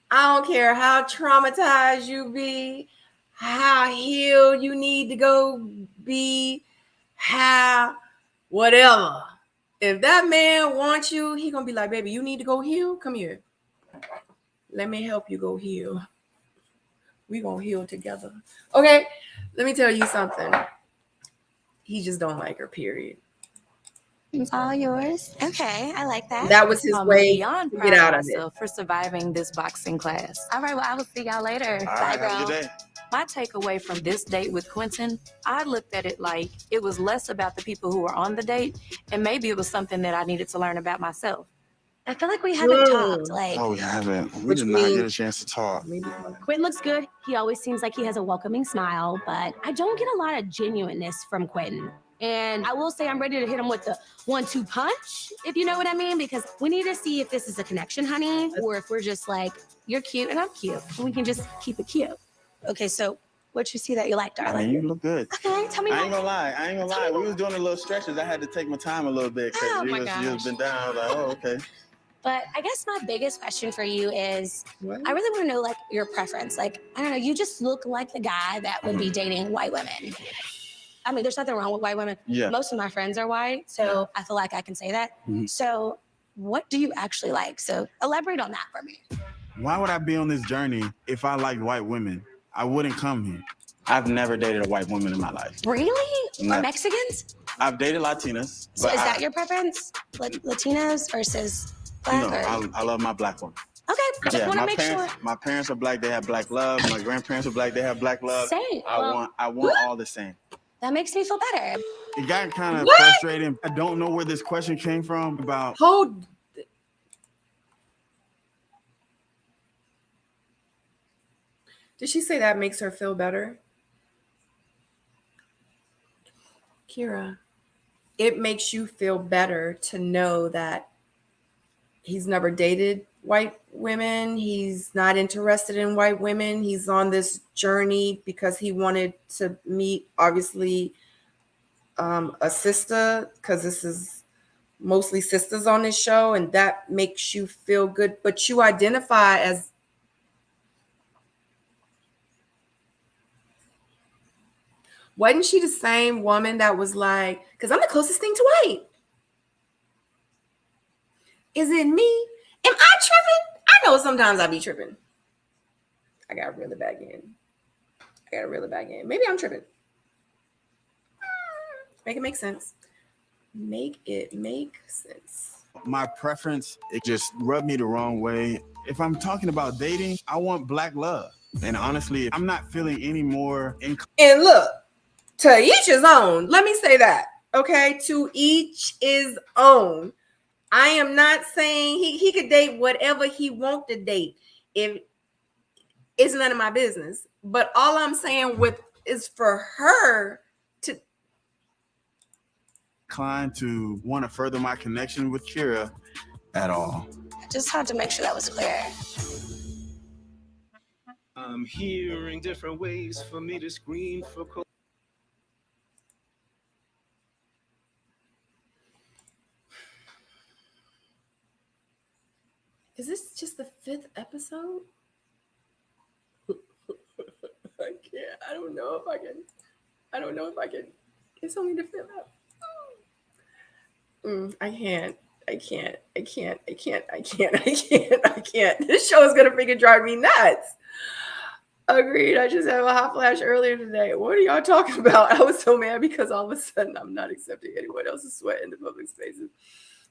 I don't care how traumatized you be, how healed you need to go be, how whatever. If that man wants you, he gonna be like, baby, you need to go heal. Come here. Let me help you go heal. We gonna heal together. Okay, let me tell you something. He just don't like her, period. It's all yours. Okay, I like that. That was his I'm way beyond to proud get of out of it. myself for surviving this boxing class. All right, well, I will see y'all later. All Bye, right, bro. have a good day. My takeaway from this date with Quentin, I looked at it like it was less about the people who were on the date, and maybe it was something that I needed to learn about myself. I feel like we haven't talked. Oh, we haven't. We Which did not get a means- chance to talk. Quinn looks good. He always seems like he has a welcoming smile, but I don't get a lot of genuineness from Quentin. And I will say I'm ready to hit him with the 1-2 punch, if you know what I mean, because we need to see if this is a connection, honey, or if we're just like, you're cute and I'm cute, and we can just keep it cute. Okay, so what you see that you like, I darling? mean, you look good. Okay, tell me I more. ain't gonna lie. We was doing the little stretches. I had to take my time a little bit Oh because my you was been down. I was like, oh, okay. But I guess my biggest question for you is, I really want to know like your preference. Like, I don't know, you just look like the guy that would be dating white women. I mean, there's nothing wrong with white women. Yeah. Most of my friends are white, so I feel like I can say that. So what do you actually like? So elaborate on that for me. Why would I be on this journey if I liked white women? I wouldn't come here. I've never dated a white woman in my life. Really? No. Or Mexicans? I've dated Latinas. So but is that your preference? Latinas versus black? No, I love my black woman. Okay, just want to make sure. My parents are black. They have black love. My grandparents are black. They have black love. Same. I want all the same. That makes me feel better. It got kind of What? frustrating. I don't know where this question came from about. Hold. Did she say that makes her feel better? Kira, it makes you feel better to know that he's never dated white women. He's not interested in white women. He's on this journey because he wanted to meet, obviously, a sister, because this is mostly sisters on this show, and that makes you feel good. But you identify as wasn't she the same woman that was like, because I'm the closest thing to white? Is it me? Am I tripping? I know sometimes I be tripping. I got a really bad game. Maybe I'm tripping. Make it make sense. Make it make sense. My preference, it just rubbed me the wrong way. If I'm talking about dating, I want black love. And honestly, I'm not feeling any more. And look, to each his own. Let me say that. Okay, to each his own. I am not saying he could date whatever he want to date. If it's none of my business. But all I'm saying is for her to Inclined to want to further my connection with Kira at all. I just had to make sure that was clear. I'm hearing different ways for me to scream for Is this just the 5th episode? I can't. I don't know if I can. It's only the 5th episode. I can't. This show is gonna freaking drive me nuts. Agreed. I just had a hot flash earlier today. What are y'all talking about? I was so mad because all of a sudden I'm not accepting anyone else's sweat in the public spaces.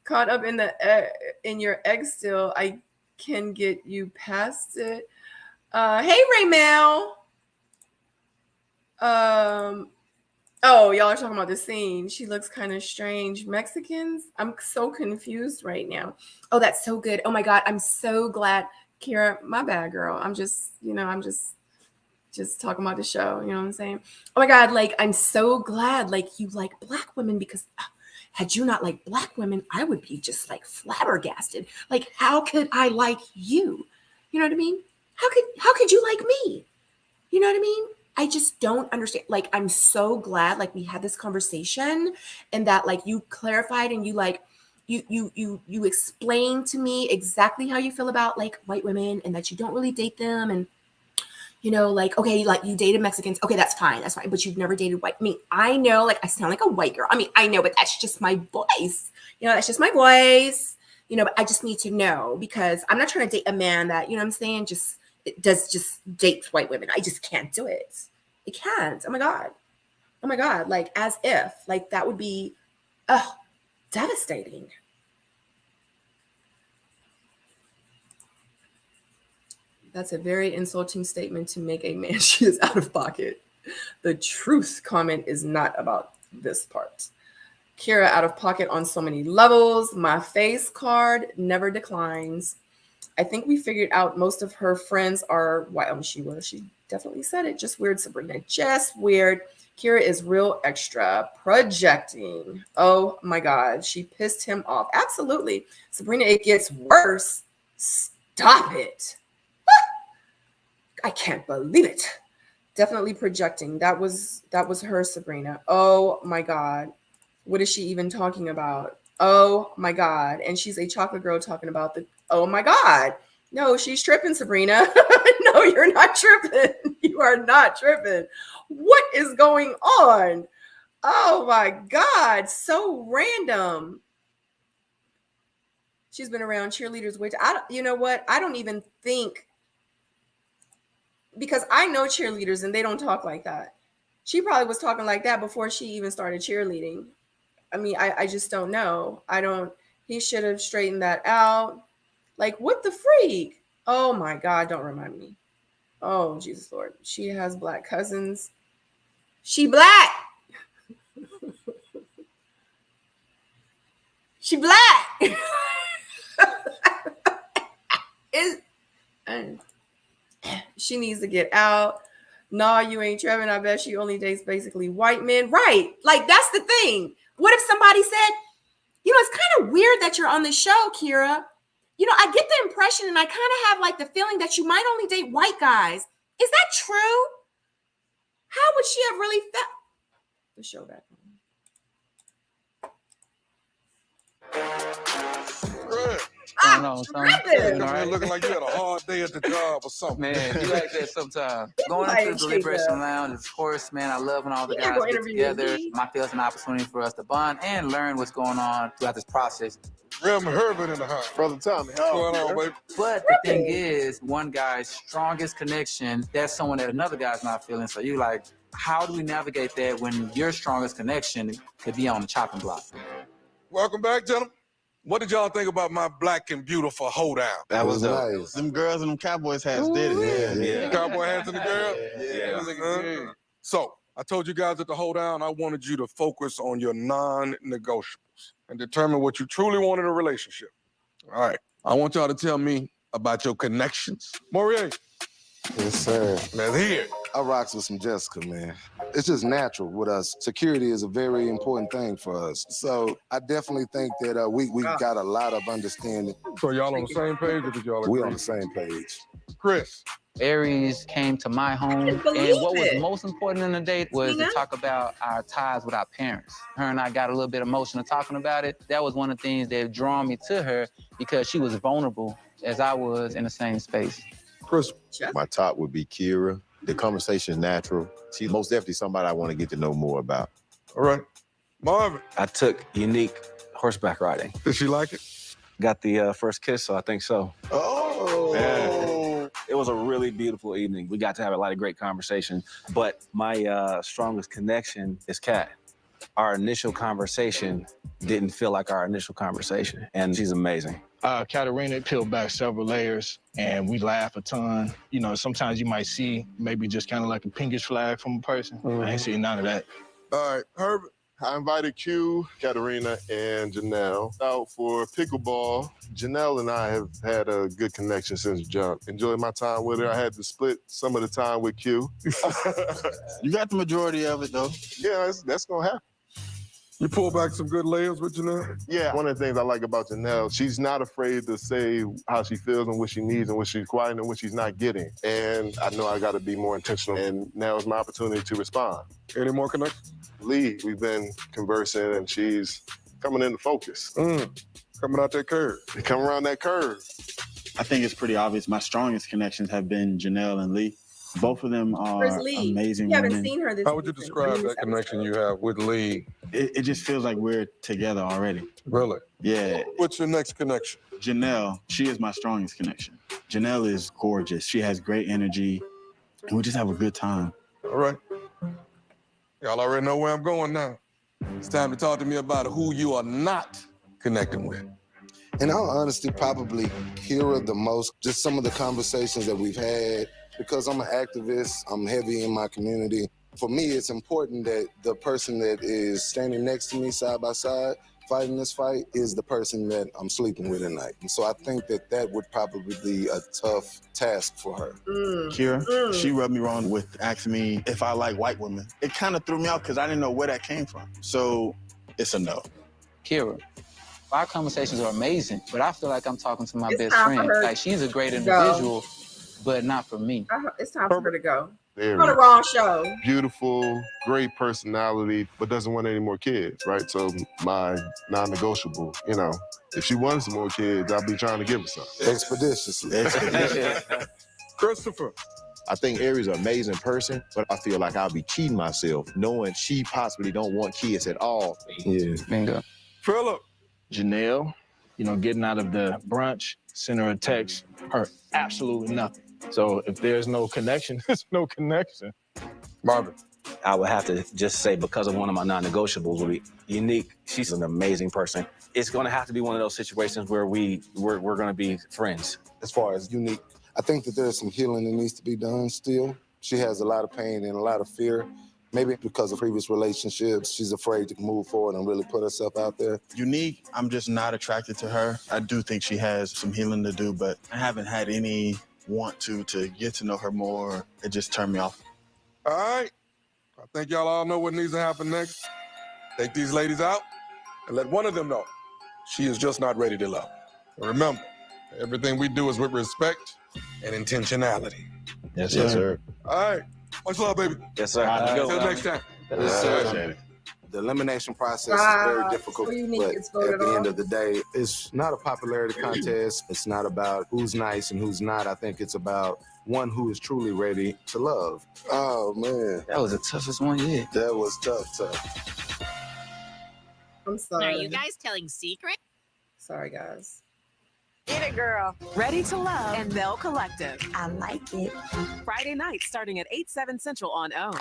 Caught up in your egg still. I can get you past it. Hey, Raymel. Oh, y'all are talking about the scene. She looks kind of strange. Mexicans? I'm so confused right now. Oh, that's so good. Oh my God. I'm so glad. Kira, my bad, girl. I'm just talking about the show. You know what I'm saying? Oh my God. Like, I'm so glad like you like black women, because had you not liked black women, I would be just like flabbergasted. Like, how could I like you? You know what I mean? How could you like me? You know what I mean? I just don't understand. Like, I'm so glad like we had this conversation and that like you clarified and you like you explained to me exactly how you feel about like white women and that you don't really date them, and you know, like, okay, like you dated Mexicans. Okay, that's fine. But you've never dated white. I mean, I know like I sound like a white girl. I mean, I know, but that's just my voice. You know, that's just my voice. You know, but I just need to know, because I'm not trying to date a man that, you know what I'm saying, just dates white women. I just can't do it. I can't. Oh my God. Like, as if like that would be devastating. That's a very insulting statement to make a man. She is out of pocket. The truth comment is not about this part. Kira out of pocket on so many levels. My face card never declines. I think we figured out most of her friends are white. She definitely said it. Just weird, Sabrina. Just weird. Kira is real extra. Projecting. Oh my God. She pissed him off. Absolutely. Sabrina, it gets worse. Stop it. I can't believe it. Definitely projecting. That was her, Sabrina. Oh my God. What is she even talking about? Oh my God. And she's a chocolate girl talking about oh my God. No, she's tripping, Sabrina. No, you're not tripping. You are not tripping. What is going on? Oh my God. So random. She's been around cheerleaders, which you know what? I don't even think, because I know cheerleaders and they don't talk like that. She probably was talking like that before she even started cheerleading. I mean, I just don't know. He should have straightened that out. Like, what the freak? Oh my God, don't remind me. Oh, Jesus Lord. She has black cousins. She black. She black. She needs to get out. No, you ain't Trevin. I bet she only dates basically white men. Right. Like, that's the thing. What if somebody said, it's kind of weird that you're on the show, Kira. I get the impression, and I kind of have like the feeling that you might only date white guys. Is that true? How would she have really felt? The show back I know, son. Looking like you had a hard day at the job or something. Man, you like that sometimes. Going into the Deliberation Lounge, of course, man, I love when all the guys get together. I feel it's an opportunity for us to bond and learn what's going on throughout this process. Rem Herbert in the house. Brother Tommy. What's going on, baby? But the thing is, one guy's strongest connection, that's someone that another guy's not feeling. So you like, how do we navigate that when your strongest connection could be on the chopping block? Welcome back, gentlemen. What did y'all think about my black and beautiful hoedown? That was nice. Them girls and them Cowboys hats did it. Yeah. Cowboy hats and the girl? Yeah. So, I told you guys at the hoedown, I wanted you to focus on your non-negotiables and determine what you truly want in a relationship. All right. I want y'all to tell me about your connections. Maury. Yes, sir. Let's hear it. I rocks with some Jessica, man. It's just natural with us. Security is a very important thing for us. So I definitely think that we got a lot of understanding. So y'all on the same page, or did y'all agree? We on the same page. Chris. Aries came to my home, and what was most important in the date was to talk about our ties with our parents. Her and I got a little bit emotional talking about it. That was one of the things that drew me to her, because she was vulnerable as I was in the same space. Chris. My top would be Kira. The conversation is natural. She's most definitely somebody I want to get to know more about. All right. Marvin. I took Unique horseback riding. Did she like it? Got the first kiss, so I think so. Oh. Yeah. It was a really beautiful evening. We got to have a lot of great conversation, but my strongest connection is Kat. Our initial conversation didn't feel like our initial conversation, and she's amazing. Katarina peeled back several layers, and we laugh a ton. Sometimes you might see maybe just kind of like a pinkish flag from a person. I ain't seen none of that. All right, Herbert. I invited Q, Katarina, and Janelle out for pickleball. Janelle and I have had a good connection since jump. Enjoyed my time with her. I had to split some of the time with Q. You got the majority of it, though. Yeah, that's going to happen. You pull back some good layers with Janelle? Yeah. One of the things I like about Janelle, she's not afraid to say how she feels and what she needs and what she's requiring and what she's not getting. And I know I got to be more intentional, and now is my opportunity to respond. Any more connections? Lee, we've been conversing, and she's coming into focus. Coming out that curve. Come around that curve. I think it's pretty obvious. My strongest connections have been Janelle and Lee. Both of them are amazing You haven't women. seen her this How would you describe that connection you have with Lee? It just feels like we're together already. Really? Yeah. What's your next connection? Janelle, she is my strongest connection. Janelle is gorgeous. She has great energy, and we just have a good time. All right. Y'all already know where I'm going now. It's time to talk to me about who you are not connecting with. In all honesty, probably Kira the most. Just some of the conversations that we've had. Because I'm an activist, I'm heavy in my community. For me, it's important that the person that is standing next to me side by side fighting this fight is the person that I'm sleeping with at night. And so I think that that would probably be a tough task for her. Kira, she rubbed me wrong with asking me if I like white women. It kind of threw me off because I didn't know where that came from. So it's a no. Kira, our conversations are amazing, but I feel like I'm talking to my best time for friend. her Like, she's a great to go. individual, but not for me. It's time for her to go. Very On the wrong show. beautiful, great personality, but doesn't want any more kids, right? So my non-negotiable, you know, if she wanted some more kids, I'd be trying to give her some. Expeditiously. Christopher. I think Aries is an amazing person, but I feel like I'll be cheating myself knowing she possibly don't want kids at all. Yeah. Bingo. Philip. Janelle, you know, getting out of the brunch, send her a text, her absolutely nothing. So if there's no connection, there's no connection. Marvin. I would have to just say, because of one of my non-negotiables, will be Unique. She's an amazing person. It's going to have to be one of those situations where we're going to be friends. As far as Unique, I think that there's some healing that needs to be done still. She has a lot of pain and a lot of fear. Maybe because of previous relationships, she's afraid to move forward and really put herself out there. Unique, I'm just not attracted to her. I do think she has some healing to do, but I haven't had any want to get to know her more. It just turned me off. All right. I think y'all all know what needs to happen next. Take these ladies out and let one of them know she is just not ready to love. And remember, everything we do is with respect and intentionality. Yes, sir. All right. Much love, baby. Yes, sir. Until next time. Yes, sir. The elimination process is very difficult, but at the end of the day, it's not a popularity contest. It's not about who's nice and who's not. I think it's about one who is truly ready to love. Oh, man. That was the toughest one yet. That was tough. I'm sorry. Are you guys telling secrets? Sorry, guys. Get it, girl. Ready to Love and Bell Collective. I like it. Friday night starting at 8/7 Central on OWN.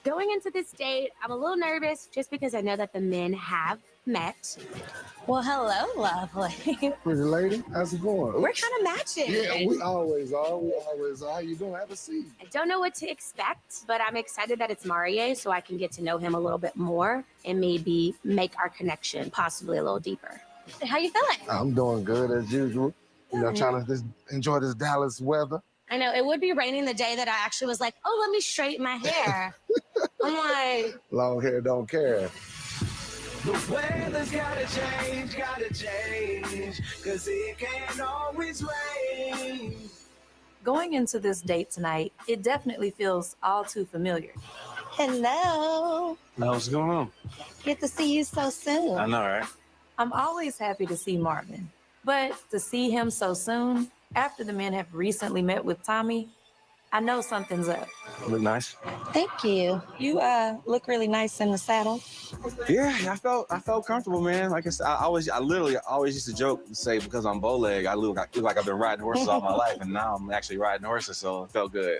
Going into this date, I'm a little nervous just because I know that the men have met. Well, hello, lovely. Pretty lady, how's it going? We're kind of matching. Yeah, we always are. We always are. How you doing? Have a seat. I don't know what to expect, but I'm excited that it's Marie, so I can get to know him a little bit more and maybe make our connection possibly a little deeper. How you feeling? I'm doing good as usual. You know, trying to just enjoy this Dallas weather. I know, it would be raining the day that I actually was like, oh, let me straighten my hair. I'm like... Long hair don't care. The weather's gotta change, cause it can't always rain. Going into this date tonight, it definitely feels all too familiar. Hello. What's going on? Get to see you so soon. I know, right? I'm always happy to see Marvin, but to see him so soon, after the men have recently met with Tommy, I know something's up. Look nice. Thank you. You look really nice in the saddle. Yeah, I felt comfortable, man. Like I said, I literally always used to joke and say, because I'm bow leg, I look like I've been riding horses all my life, and now I'm actually riding horses, so it felt good.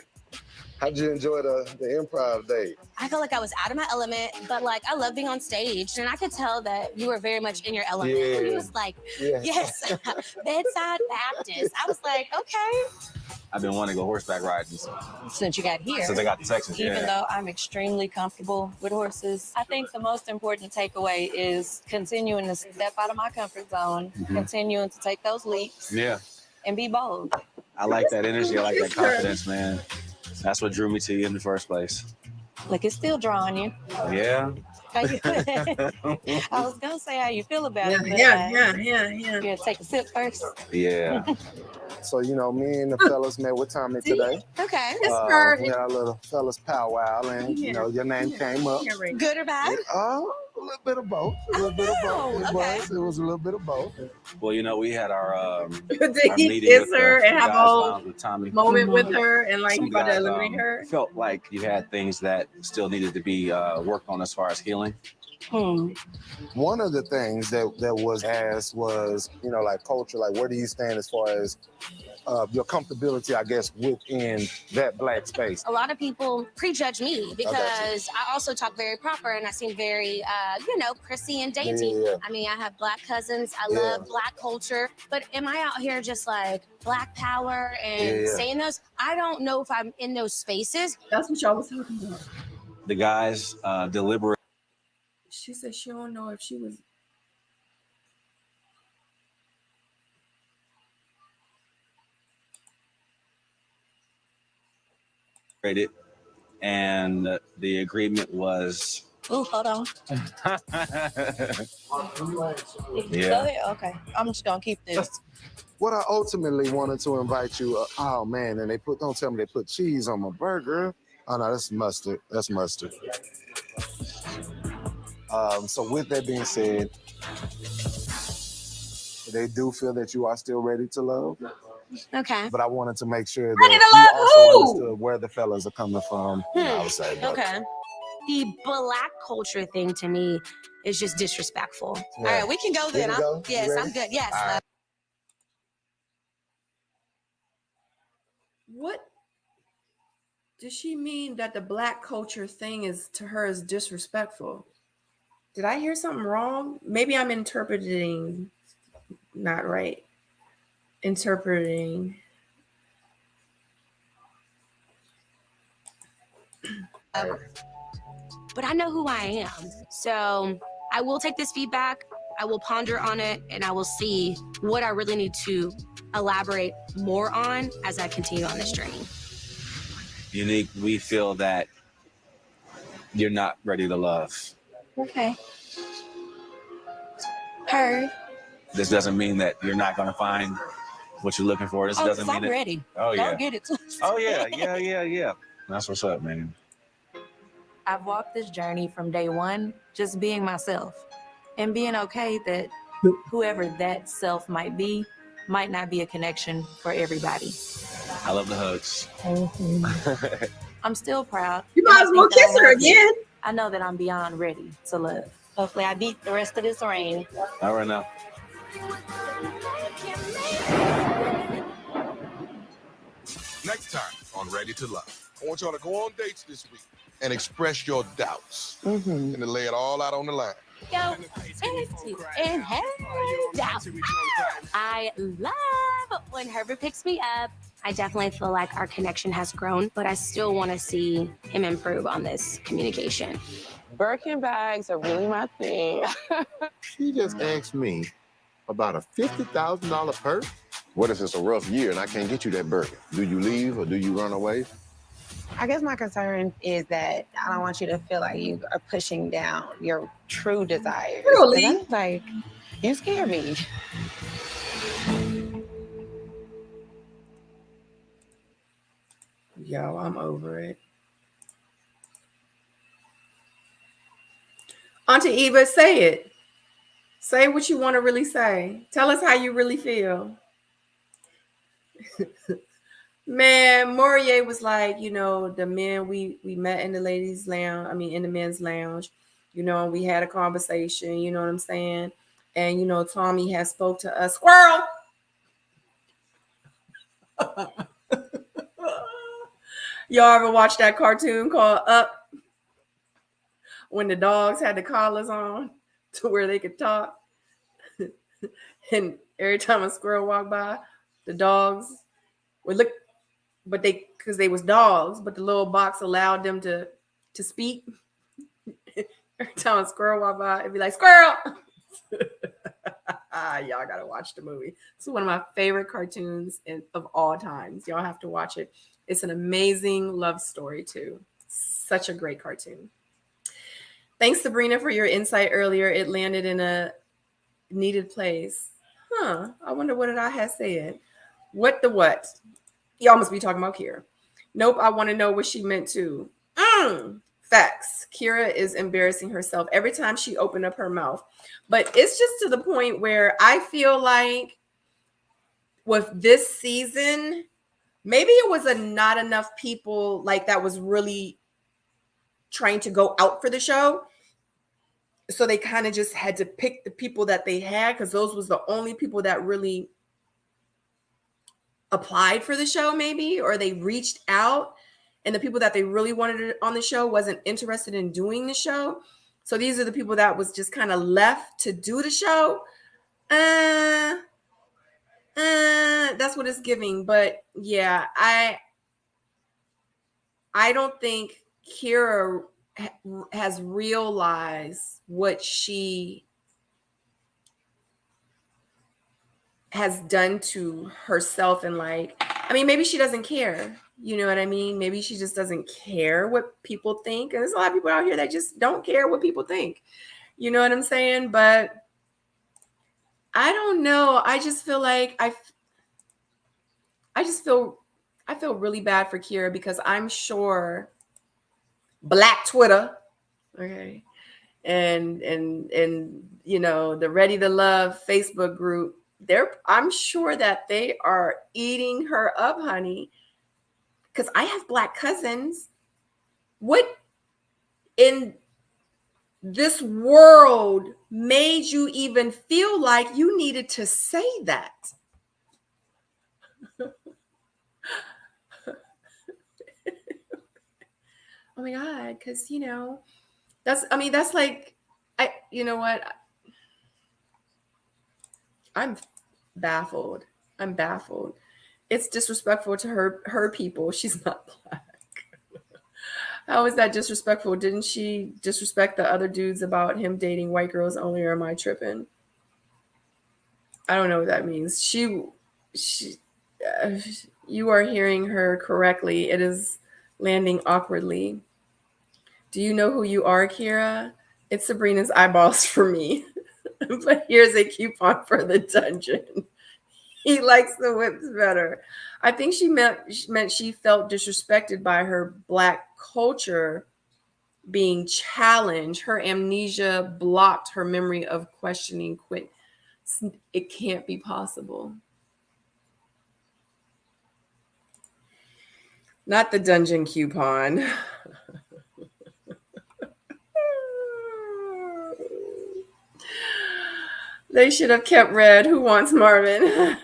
How'd you enjoy the improv date? I felt like I was out of my element, but like I love being on stage, and I could tell that you were very much in your element. Yeah. He was like, Yeah. yes, bedside Baptist. I was like, okay. I've been wanting to go horseback riding Since you got here. since I got to Texas. Even Yeah. though I'm extremely comfortable with horses, I think the most important takeaway is continuing to step out of my comfort zone, continuing to take those leaps, Yeah. and be bold. I like that energy. I like that confidence, man. That's what drew me to you in the first place. Like, it's still drawing you. Yeah. How you I was gonna say how you feel about it. But Yeah. You gonna take a sip first? Yeah. So, you know, me and the fellas met with Tommy today. Okay. We had a little fellas powwow, and, you know, your name came up. Good or bad? A little bit of both. A little bit of both. It was a little bit of both. Well, you know, we had our Did our he meeting kiss with the her and have a guys whole with Tommy. moment with her and like Some you about to guys, eliminate her? Felt like you had things that still needed to be worked on as far as healing. One of the things that was asked was, you know, like culture, like where do you stand as far as your comfortability, I guess, within that Black space? A lot of people prejudge me because I also talk very proper and I seem very, prissy and dainty. Yeah. I mean, I have Black cousins. I love Black culture. But am I out here just like Black power and saying those? I don't know if I'm in those spaces. That's what y'all was talking about. The guys deliberate. She said she don't know if she was. And the agreement was. Oh, hold on. Yeah. Go ahead. Okay. I'm just gonna keep this. What I ultimately wanted to invite you, oh man, and don't tell me they put cheese on my burger. Oh no, that's mustard. That's mustard. So with that being said, they do feel that you are still ready to love. Okay. But I wanted to make sure Ready that to you love also who? understood where the fellas are coming from. I would say, but Okay. The Black culture thing to me is just disrespectful. All right, we can go then. Yes, I'm good. Yes. Right. What does she mean that the Black culture thing is to her is disrespectful? Did I hear something wrong? Maybe I'm interpreting not right. Interpreting. But I know who I am. So I will take this feedback, I will ponder on it, and I will see what I really need to elaborate more on as I continue on this journey. Unique, we feel that you're not ready to love. Okay. Heard. This doesn't mean that you're not going to find what you're looking for. This doesn't mean I'm ready. Oh, yeah. Don't get it. Oh, yeah. That's what's up, man. I've walked this journey from day one, just being myself and being okay that whoever that self might not be a connection for everybody. I love the hugs. I'm still proud. You might as well kiss her again. I know that I'm beyond ready to love. Hopefully I beat the rest of this rain. All right now. Next time on Ready to Love, I want y'all to go on dates this week and express your doubts and to lay it all out on the line. Yo, and hey, I love when Herbert picks me up. I definitely feel like our connection has grown, but I still want to see him improve on this communication. Birkin bags are really my thing. She just asked me about a $50,000 purse. What if it's a rough year and I can't get you that burger? Do you leave or do you run away? I guess my concern is that I don't want you to feel like you are pushing down your true desires. Really? Like, you scare me. Yo, I'm over it. Auntie Eva, say it. Say what you want to really say. Tell us how you really feel. Man, Morier was like, the men we met in the ladies' lounge, in the men's lounge, we had a conversation, you know what I'm saying? And, Tommy has spoke to us. Squirrel! Y'all ever watch that cartoon called Up? When the dogs had the collars on to where they could talk. And every time a squirrel walked by, the dogs would look, but because they was dogs, but the little box allowed them to speak. Every time a squirrel walked by, it'd be like, squirrel! Y'all gotta watch the movie. It's one of my favorite cartoons of all times. Y'all have to watch it. It's an amazing love story too. Such a great cartoon. Thanks, Sabrina, for your insight earlier. It landed in a needed place. I wonder what did I have said. What? Y'all must be talking about Kira. Nope, I want to know what she meant too. Facts. Kira is embarrassing herself every time she opened up her mouth. But it's just to the point where I feel like with this season, maybe it was not enough people like that was really trying to go out for the show. so they kind of just had to pick the people that they had, because those was the only people that really applied for the show, maybe, or they reached out, and the people that they really wanted on the show wasn't interested in doing the show. So these are the people that was just kind of left to do the show. That's what it's giving. But yeah, I don't think Kira has realized what she has done to herself. And like, I mean, maybe she doesn't care. You know what I mean? Maybe she just doesn't care what people think. And there's a lot of people out here that just don't care what people think. You know what I'm saying? But I don't know. I just feel like I feel really bad for Kira, because I'm sure Black Twitter, okay, and you know, the Ready to Love Facebook group, I'm sure that they are eating her up, honey, because I have Black cousins. What in this world made you even feel like you needed to say that? Oh my God, because, you know, that's like, you know what? I'm baffled. I'm baffled. It's disrespectful to her people. She's not Black. How is that disrespectful? Didn't she disrespect the other dudes about him dating white girls only, or am I tripping? I don't know what that means. You are hearing her correctly. It is landing awkwardly. Do you know who you are, Kira? It's Sabrina's eyeballs for me. But here's a coupon for the dungeon. He likes the whips better. I think she meant she felt disrespected by her Black culture being challenged. Her amnesia blocked her memory of questioning quit. It can't be possible. Not the dungeon coupon. They should have kept Red. Who wants Marvin?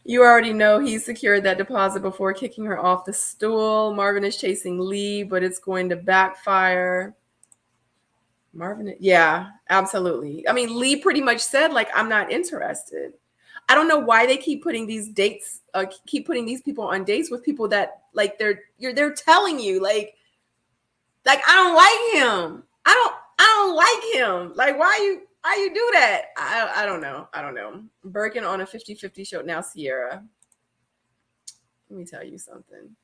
You already know he secured that deposit before kicking her off the stool. Marvin is chasing Lee, but it's going to backfire. Marvin, yeah, absolutely. I mean, Lee pretty much said, like, I'm not interested. I don't know why they keep putting these dates, keep putting these people on dates with people that, like, they're telling you, like I don't like him. I don't like him. Like, why you do that? I don't know. I don't know. Birkin on a 50-50 show. Now, Sierra, let me tell you something.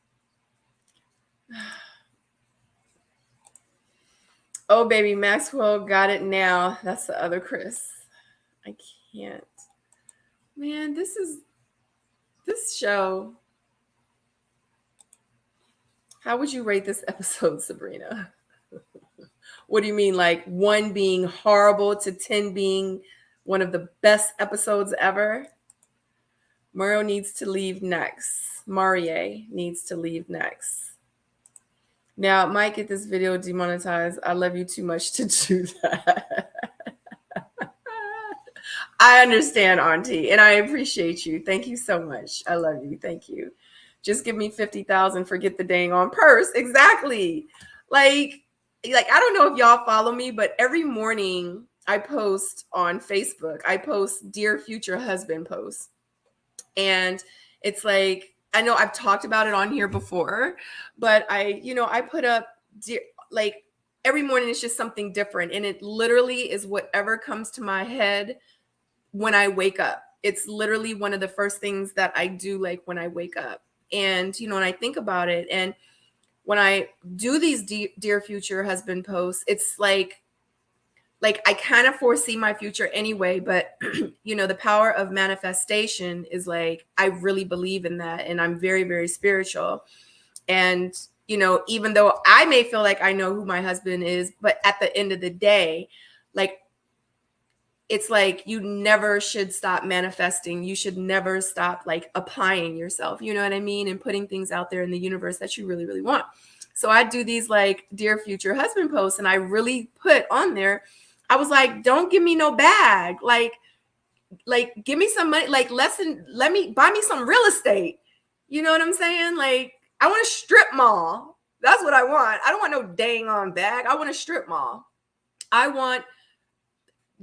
Oh, baby, Maxwell got it now. That's the other Chris. I can't. Man, this show. How would you rate this episode, Sabrina? What do you mean? Like 1 being horrible to 10 being one of the best episodes ever? Mario needs to leave next. Marie needs to leave next. Now, it might get this video demonetized. I love you too much to do that. I understand, Auntie, and I appreciate you. Thank you so much. I love you. Thank you. Just give me 50,000. Forget the dang on purse. Exactly. Like I don't know if y'all follow me, but every morning I post on Facebook. I post Dear Future Husband posts. And it's like, I know I've talked about it on here before, but I put up like every morning it's just something different. And it literally is whatever comes to my head when I wake up. It's literally one of the first things that I do, like when I wake up. And, when I think about it, and when I do these Dear Future Husband posts, it's like I kind of foresee my future anyway, but the power of manifestation is like, I really believe in that. And I'm very, very spiritual. And, even though I may feel like I know who my husband is, but at the end of the day, like, it's like you never should stop manifesting. You should never stop like applying yourself, you know what I mean? And putting things out there in the universe that you really, really want. So I do these like dear future husband posts, and I really put on there, I was like, don't give me no bag. Like give me some money. Like let me buy me some real estate. You know what I'm saying? Like I want a strip mall. That's what I want. I don't want no dang on bag. I want a strip mall.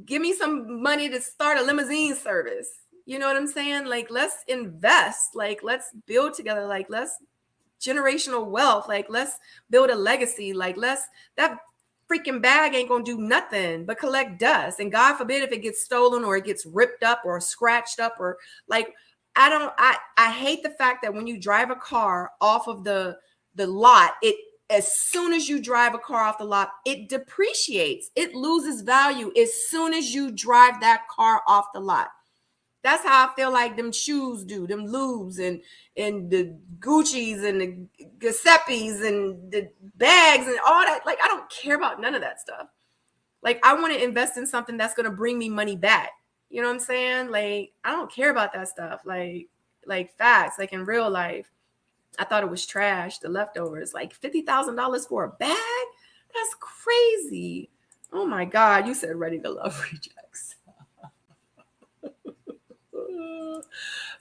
Give me some money to start a limousine service. You know what I'm saying? Like, let's invest. Like, let's build together. Like, let's generational wealth. Like, let's build a legacy. Like, that freaking bag ain't gonna do nothing but collect dust. And God forbid if it gets stolen or it gets ripped up or scratched up or like, I hate the fact that when you drive a car off of the lot, as soon as you drive a car off the lot, it depreciates. It loses value as soon as you drive that car off the lot. That's how I feel like them shoes do, them Louis and the Gucci's and the Giuseppe's and the bags and all that. Like, I don't care about none of that stuff. Like, I want to invest in something that's going to bring me money back. You know what I'm saying? Like, I don't care about that stuff. Like facts, like in real life. I thought it was trash, the leftovers. Like $50,000 for a bag? That's crazy. Oh my God. You said ready to love rejects.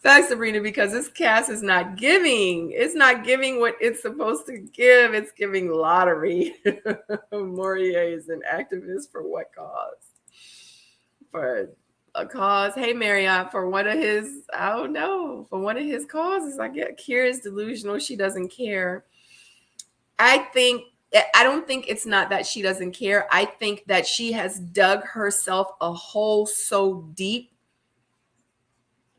Facts, Sabrina, because this cast is not giving. It's not giving what it's supposed to give. It's giving lottery. Moria is an activist for what cause? For a cause. Hey, Marriott, for one of his, I don't know, for one of his causes, I get Kira's delusional. She doesn't care. I don't think it's not that she doesn't care. I think that she has dug herself a hole so deep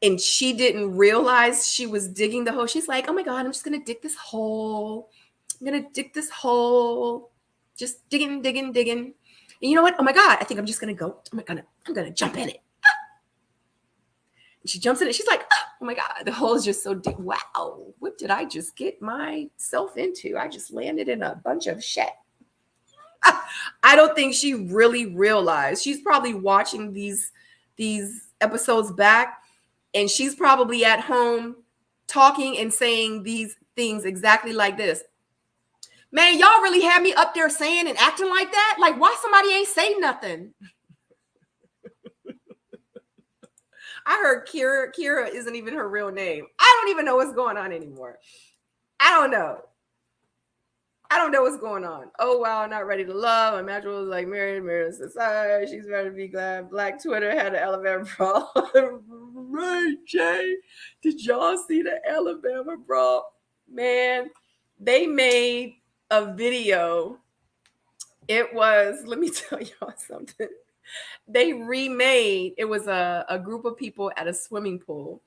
and she didn't realize she was digging the hole. She's like, oh my God, I'm just going to dig this hole. I'm going to dig this hole. Just digging. And you know what? Oh my God, I think I'm just going to go. I'm going to jump in it. And she jumps in it. She's like, oh my God, the hole is just so deep. Wow, what did I just get myself into? I just landed in a bunch of shit. I don't think she really realized. She's probably watching these episodes back, and she's probably at home talking and saying these things exactly like this. Man, y'all really had me up there saying and acting like that? Like, why somebody ain't say nothing? I heard Kira isn't even her real name. I don't even know what's going on anymore. I don't know what's going on. Oh, wow, not ready to love. Imagine was like married society. She's ready to be glad. Black Twitter had an Alabama brawl. Right, Jay? Did y'all see the Alabama brawl? Man, they made a video. It was, let me tell y'all something. They remade, it was a group of people at a swimming pool,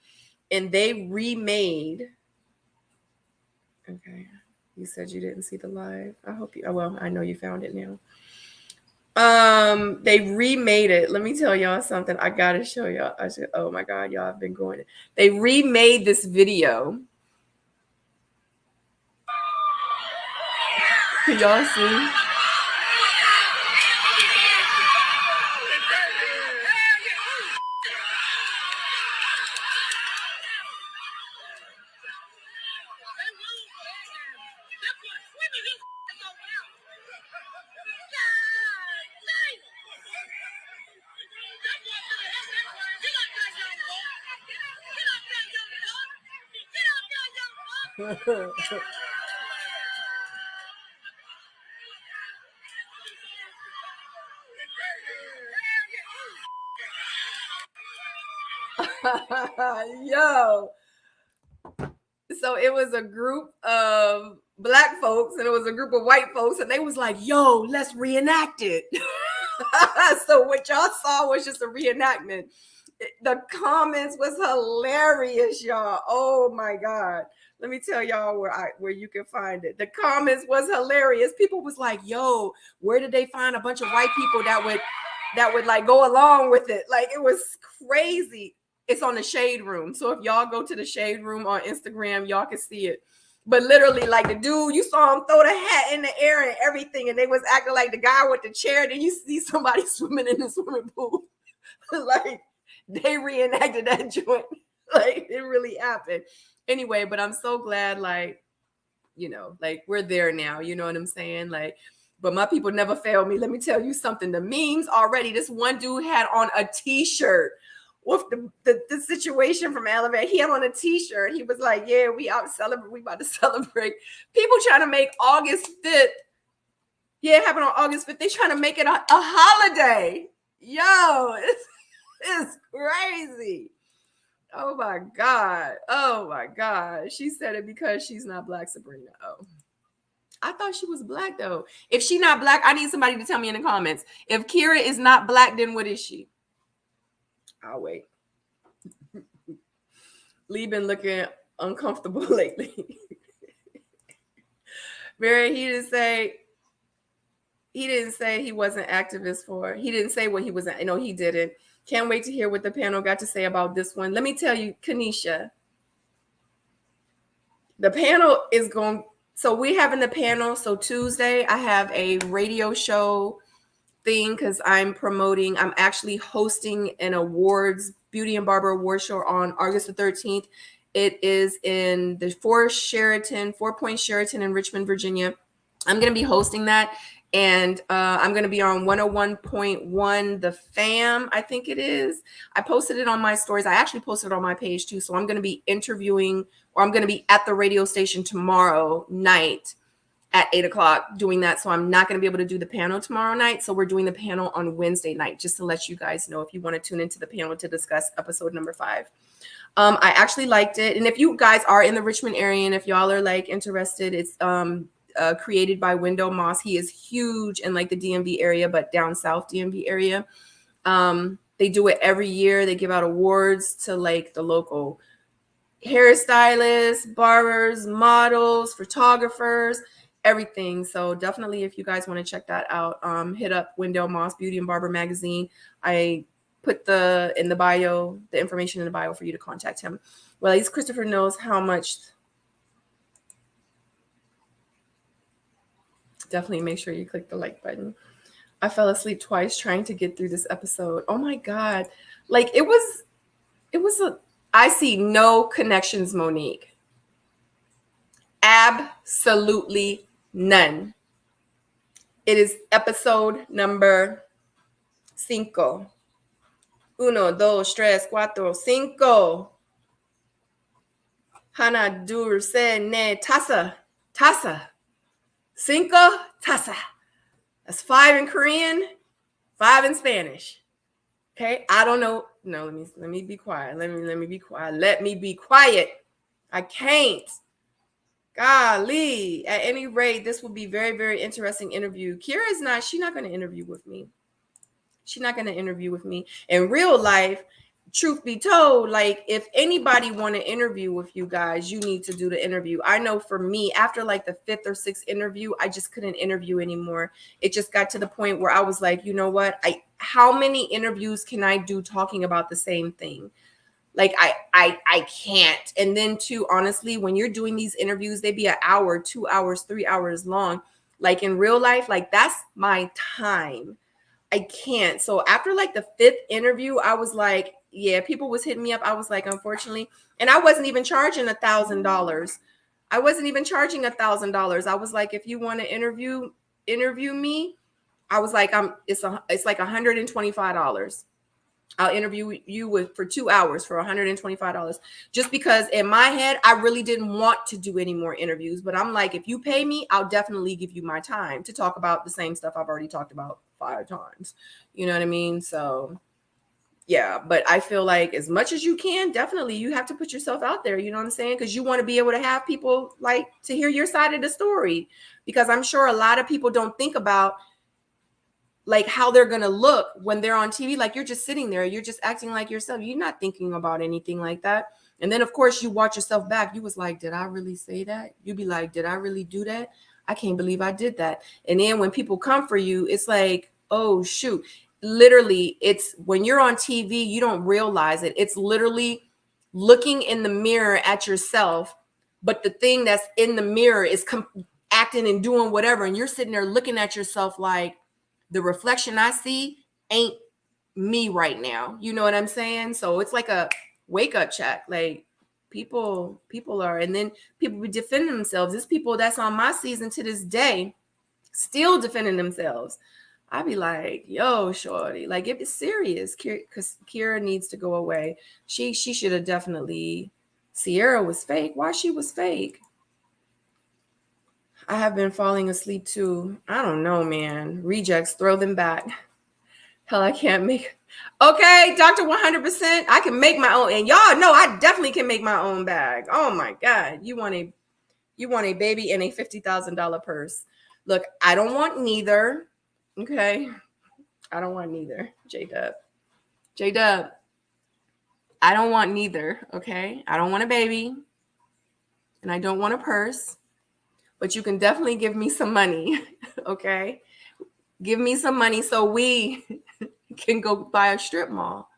and they remade, okay, you said you didn't see the live. I hope you, well, I know you found it now. They remade it. Let me tell y'all something. I gotta show y'all. Oh my God, y'all have been going. They remade this video. Can y'all see? Yo, so it was a group of black folks and it was a group of white folks, and they was like, yo, let's reenact it. So what y'all saw was just a reenactment. The comments was hilarious, y'all. Oh my God. Let me tell y'all where you can find it. The comments was hilarious. People was like, yo, where did they find a bunch of white people that would like go along with it? Like, it was crazy. It's on the Shade Room. So if y'all go to the Shade Room on Instagram, y'all can see it. But literally, like, the dude, you saw him throw the hat in the air and everything, and they was acting like the guy with the chair. Then you see somebody swimming in the swimming pool. Like, they reenacted that joint. Like, it really happened. Anyway, but I'm so glad, like, you know, like we're there now. You know what I'm saying? Like, but my people never fail me. Let me tell you something. The memes already. This one dude had on a T-shirt with the situation from LVE. He had on a T-shirt. He was like, "Yeah, we out celebrate. We about to celebrate." People trying to make August 5th. Yeah, it happened on August 5th. They trying to make it a holiday. Yo, it's crazy. Oh my God. Oh my God. She said it because she's not Black, Sabrina. Oh. I thought she was Black though. If she not Black, I need somebody to tell me in the comments. If Kira is not Black, then what is she? I'll wait. Lee been looking uncomfortable lately. Mary, he didn't say he wasn't activist for. He didn't say what he was. No, he didn't. Can't wait to hear what the panel got to say about this one. Let me tell you, Kanisha, the panel is going. So we having the panel. So Tuesday, I have a radio show thing because I'm actually hosting an awards, Beauty and Barber Award show on August the 13th. It is in the Four Point Sheraton in Richmond, Virginia. I'm going to be hosting that. And I'm going to be on 101.1 The Fam, I think it is. I posted it on my stories. I actually posted it on my page too. So I'm going to be interviewing, or I'm going to be at the radio station tomorrow night at 8 o'clock doing that. So I'm not going to be able to do the panel tomorrow night. So we're doing the panel on Wednesday night, just to let you guys know if you want to tune into the panel to discuss episode number 5. I actually liked it. And if you guys are in the Richmond area and if y'all are like interested, it's created by Wendell Moss. He is huge in like the DMV area, but down south DMV area. They do it every year. They give out awards to like the local hairstylists, barbers, models, photographers, everything. So definitely, if you guys want to check that out, hit up Wendell Moss Beauty and Barber Magazine. I put the information in the bio for you to contact him. Well, at least Christopher knows how much. Definitely make sure you click the like button. I fell asleep twice trying to get through this episode. Oh my God. Like I see no connections, Monique. Absolutely none. It is episode number 5. 1, 2, 3, 4, 5. Hana, dur, se, ne, tasa. 5 tasa. That's 5 in Korean, 5 in Spanish. Okay, I don't know. No, let me be quiet. Let me be quiet. Let me be quiet. I can't. Golly. At any rate, this will be very, very interesting interview. Kira is not. She's not going to interview with me. She's not going to interview with me in real life. Truth be told, like if anybody want to interview with you guys, you need to do the interview. I know for me, after like the 5th or 6th interview, I just couldn't interview anymore. It just got to the point where I was like, you know what? How many interviews can I do talking about the same thing? Like I can't. And then too, honestly, when you're doing these interviews, they be an hour, 2 hours, 3 hours long. Like in real life, like that's my time. I can't. So after like the 5th interview, I was like, yeah, people was hitting me up. I was like, unfortunately, and I wasn't even charging $1,000. I wasn't even charging $1,000. I was like, if you want to interview me, I was like, it's like $125. I'll interview you for 2 hours for $125. Just because in my head, I really didn't want to do any more interviews. But I'm like, if you pay me, I'll definitely give you my time to talk about the same stuff I've already talked about 5 times. You know what I mean? So yeah, but I feel like as much as you can, definitely you have to put yourself out there. You know what I'm saying? Because you want to be able to have people like to hear your side of the story. Because I'm sure a lot of people don't think about like how they're going to look when they're on TV. Like you're just sitting there, you're just acting like yourself. You're not thinking about anything like that. And then of course you watch yourself back. You was like, did I really say that? You'd be like, did I really do that? I can't believe I did that. And then when people come for you, it's like, oh shoot. Literally, it's when you're on TV, you don't realize it. It's literally looking in the mirror at yourself, but the thing that's in the mirror is acting and doing whatever. And you're sitting there looking at yourself like the reflection I see ain't me right now. You know what I'm saying? So it's like a wake up check. Like People are, and then people be defending themselves. There's people that's on my season to this day still defending themselves. I'd be like, yo, shorty, like, if it's serious, because Kira needs to go away. She should have definitely, Sierra was fake. Why she was fake? I have been falling asleep too. I don't know, man. Rejects, throw them back. Hell, I can't make. Okay, Dr. 100%. I can make my own, and y'all know I definitely can make my own bag. Oh my God, you want a baby and a $50,000 purse. Look, I don't want neither. Okay, I don't want neither. J-Dub, I don't want neither. Okay, I don't want a baby, and I don't want a purse. But you can definitely give me some money. Okay, give me some money so we can go buy a strip mall.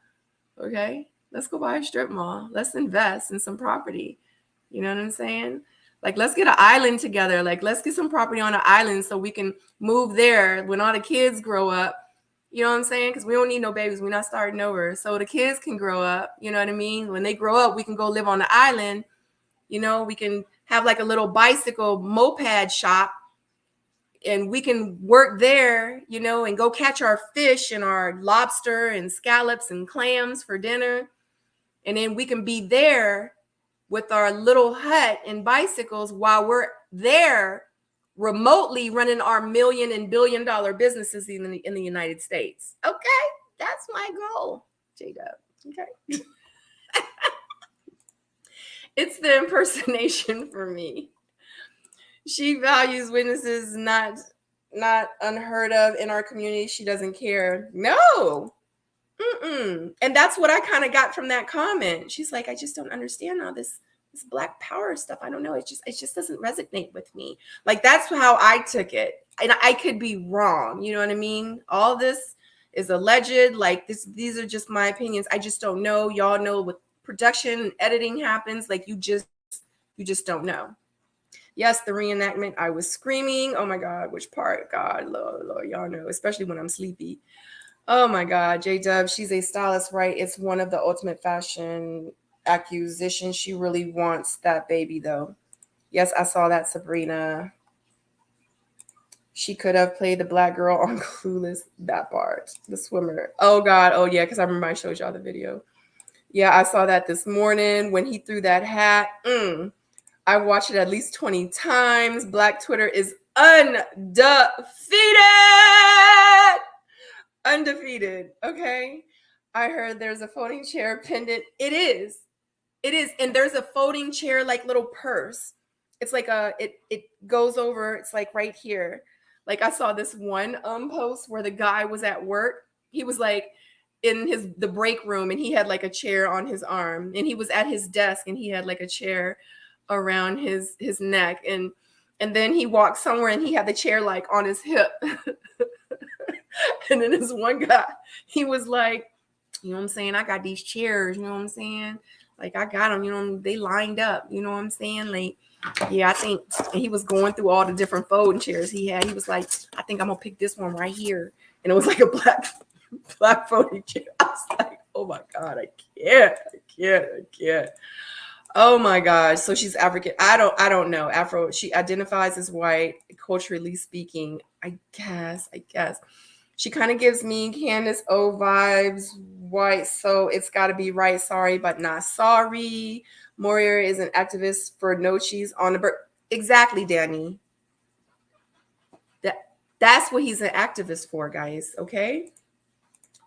Okay, let's go buy a strip mall. Let's invest in some property. You know what I'm saying? Like, let's get an island together. Like, let's get some property on an island so we can move there when all the kids grow up. You know what I'm saying? Because we don't need no babies. We're not starting over. So the kids can grow up. You know what I mean? When they grow up, we can go live on the island. You know, we can have like a little bicycle moped shop, and we can work there, you know, and go catch our fish and our lobster and scallops and clams for dinner. And then we can be there with our little hut and bicycles while we're there remotely running our million and billion dollar businesses in the United States. Okay, that's my goal, J-Dub. Okay. It's the impersonation for me. She values witnesses not unheard of in our community. She doesn't care. No. And that's what I kind of got from that comment. She's like, I just don't understand all this Black power stuff. I don't know. It just doesn't resonate with me. Like, that's how I took it. And I could be wrong. You know what I mean? All this is alleged. Like, these are just my opinions. I just don't know. Y'all know what production and editing happens. Like, you just don't know. Yes, the reenactment, I was screaming. Oh my God, which part? God, Lord, y'all know, especially when I'm sleepy. Oh my God, J-Dub, she's a stylist, right? It's one of the ultimate fashion accusations. She really wants that baby though. Yes, I saw that, Sabrina. She could have played the Black girl on Clueless, that part, the swimmer. Oh God, oh yeah, because I remember I showed y'all the video. Yeah, I saw that this morning when he threw that hat. I watched it at least 20 times. Black Twitter is undefeated. Okay. I heard there's a folding chair pendant. It is. And there's a folding chair, like little purse. It's like it goes over. It's like right here. Like, I saw this one post where the guy was at work. He was like in the break room, and he had like a chair on his arm, and he was at his desk, and he had like a chair around his neck, and then he walked somewhere and he had the chair like on his hip. And then this one guy, he was like, you know what I'm saying, I got these chairs, you know what I'm saying, like, I got them, you know, they lined up, you know what I'm saying, like, yeah, I think. And he was going through all the different folding chairs he had. He was like, I think I'm gonna pick this one right here, and it was like a black folding chair. I was like, oh my God, I can't. Oh my gosh. So she's African. I don't know. Afro. She identifies as white, culturally speaking. I guess. She kind of gives me Candace O vibes, white. So it's got to be right. Sorry, but not sorry. Moria is an activist for no cheese on the bird. Exactly, Danny. That's what he's an activist for, guys. Okay.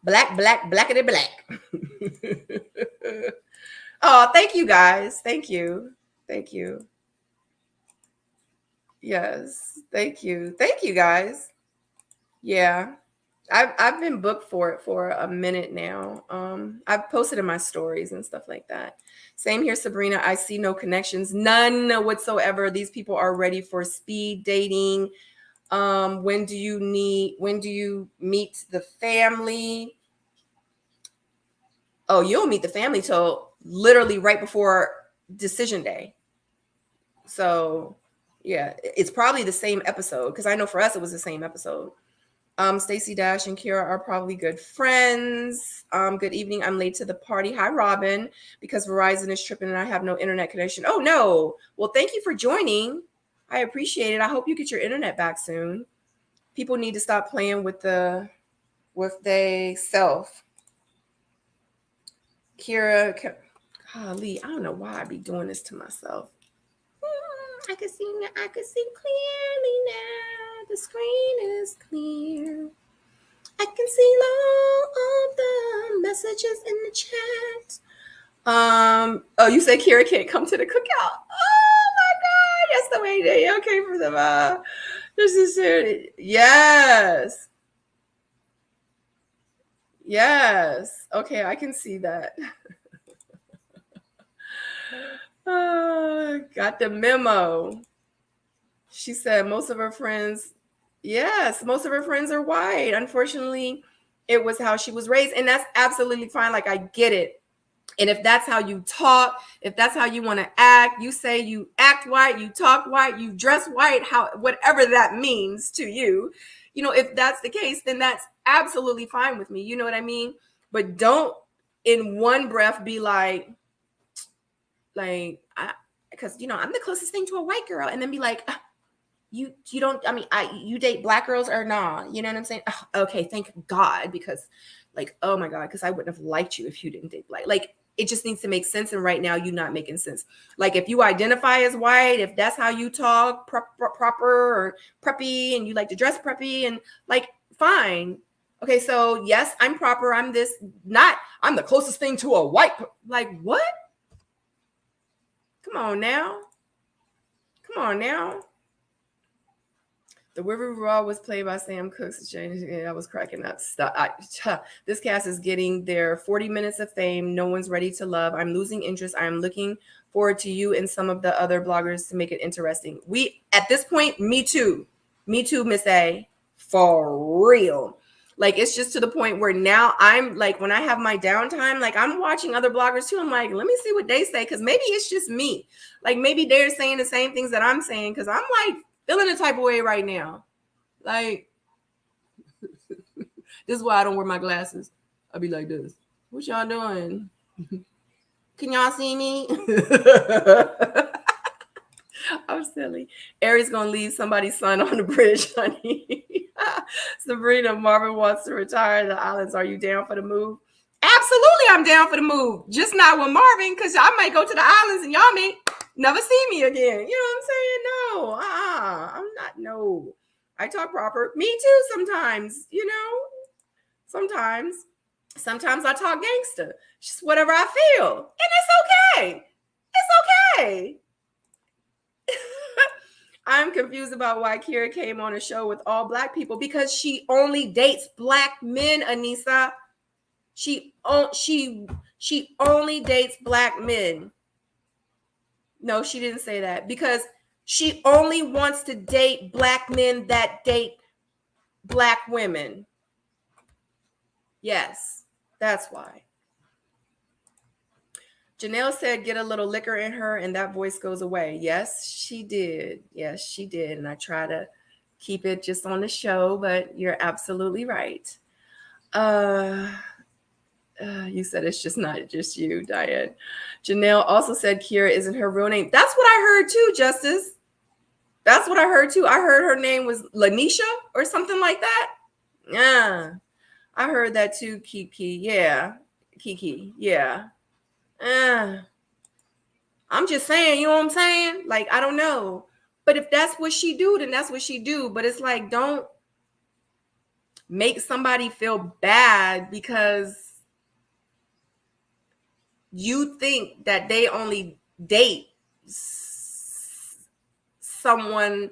Blackity black. Oh, thank you guys. Thank you. Yes, thank you guys. Yeah, I've been booked for it for a minute now. I've posted in my stories and stuff like that. Same here, Sabrina. I see no connections, none whatsoever. These people are ready for speed dating. When do you meet the family? Oh, you don't meet the family till literally right before decision day. So yeah, it's probably the same episode, because I know for us it was the same episode. Stacy Dash and Kira are probably good friends. Good evening. I'm late to the party. Hi, Robin, because Verizon is tripping and I have no internet connection. Oh, no. Well, thank you for joining. I appreciate it. I hope you get your internet back soon. People need to stop playing with they self. Kira, golly, I don't know why I be doing this to myself. I can see clearly now. The screen is clear. I can see all of the messages in the chat. Oh, you said Kira can't come to the cookout. Oh my God, that's the way they okay for them. This is it. Yes. Yes. Okay, I can see that. Got the memo. She said most of her friends, yes, most of her friends are white. Unfortunately, it was how she was raised, and that's absolutely fine. Like, I get it. And if that's how you talk, if that's how you want to act, you say you act white, you talk white, you dress white, whatever that means to you, if that's the case, then that's absolutely fine with me. You know what I mean? But don't in one breath be like, because I'm the closest thing to a white girl, and then be like, you don't, you date black girls or nah? You know what I'm saying? Oh, okay, thank God, because oh my God, because I wouldn't have liked you if you didn't date black. It just needs to make sense, and right now you're not making sense. If you identify as white, if that's how you talk, proper or preppy, and you like to dress preppy, and fine. Okay, so yes, I'm proper, I'm this, not I'm the closest thing to a white, what? Come on now. The River Raw was played by Sam Cooke's. I was cracking up. This cast is getting their 40 minutes of fame. No one's ready to love. I'm losing interest. I'm looking forward to you and some of the other bloggers to make it interesting. At this point, me too, Miss A, for real. It's just to the point where now I'm when I have my downtime, I'm watching other bloggers too. I'm like, let me see what they say, because maybe it's just me. Maybe they're saying the same things that I'm saying, because I'm feeling a type of way right now. This is why I don't wear my glasses. I'll be like this. What y'all doing? Can y'all see me? I'm silly. Aries gonna leave somebody's son on the bridge, honey. Sabrina, Marvin wants to retire the islands. Are you down for the move? Absolutely, I'm down for the move. Just not with Marvin, because I might go to the islands and y'all may never see me again. You know what I'm saying? No, I'm not. No, I talk proper. Me too. Sometimes, Sometimes I talk gangster. Just whatever I feel, and it's okay. It's okay. I'm confused about why Kira came on a show with all black people, because she only dates black men, Anissa. She only dates black men. No, she didn't say that, because she only wants to date black men that date black women. Yes, that's why. Janelle said, get a little liquor in her and that voice goes away. Yes, she did. Yes, she did. And I try to keep it just on the show, but you're absolutely right. You said it's just not just you, Diane. Janelle also said Kira isn't her real name. That's what I heard too, Justice. That's what I heard too. I heard her name was Lanisha or something like that. Yeah, I heard that too, Kiki. Yeah, Kiki. Yeah. I'm just saying, you know what I'm saying? I don't know. But if that's what she do, then that's what she do. But it's don't make somebody feel bad because you think that they only date someone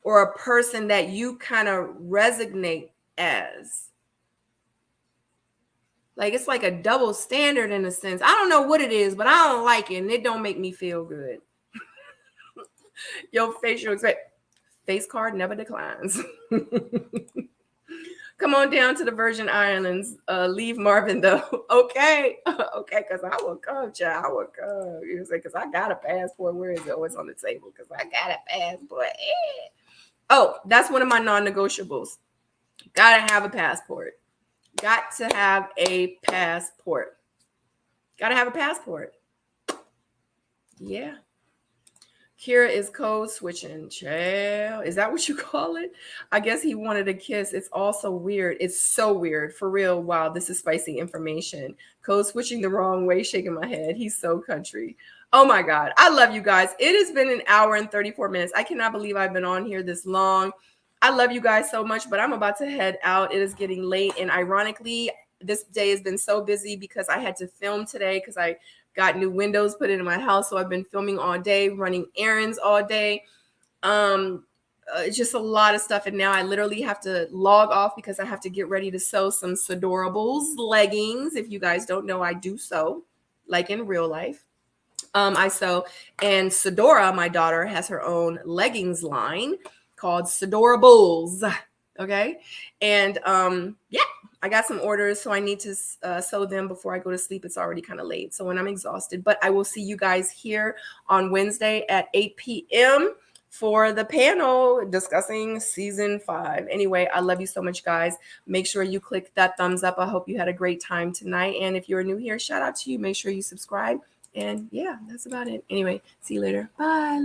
or a person that you kind of resonate as. It's like a double standard in a sense. I don't know what it is, but I don't like it, and it don't make me feel good. Your facial expression. Face card never declines. Come on down to the Virgin Islands. Leave Marvin, though. Okay. Okay, because I will come, child. I will come. You know, because I got a passport. Where is it? Oh, it's on the table because I got a passport. Oh, that's one of my non-negotiables. Gotta have a passport. Got to have a passport. Gotta have a passport. Yeah. Kira is code switching. Child. Is that what you call it? I guess he wanted a kiss. It's also weird. It's so weird. For real. Wow, this is spicy information. Code switching the wrong way, shaking my head. He's so country. Oh my God. I love you guys. It has been an hour and 34 minutes. I cannot believe I've been on here this long. I love you guys so much, but I'm about to head out. It is getting late. And ironically, this day has been so busy because I had to film today because I got new windows put in my house. So I've been filming all day, running errands all day. It's just a lot of stuff. And now I literally have to log off because I have to get ready to sew some Sedorables leggings. If you guys don't know, I do sew like in real life. I sew, and Sedora, my daughter, has her own leggings line called Sedorables. Okay. And yeah, I got some orders, so I need to sew them before I go to sleep. It's already kind of late, so when I'm exhausted. But I will see you guys here on Wednesday at 8 p.m. for the panel discussing season 5. Anyway, I love you so much, guys. Make sure you click that thumbs up. I hope you had a great time tonight. And if you're new here, shout out to you. Make sure you subscribe. And yeah, that's about it. Anyway, see you later. Bye.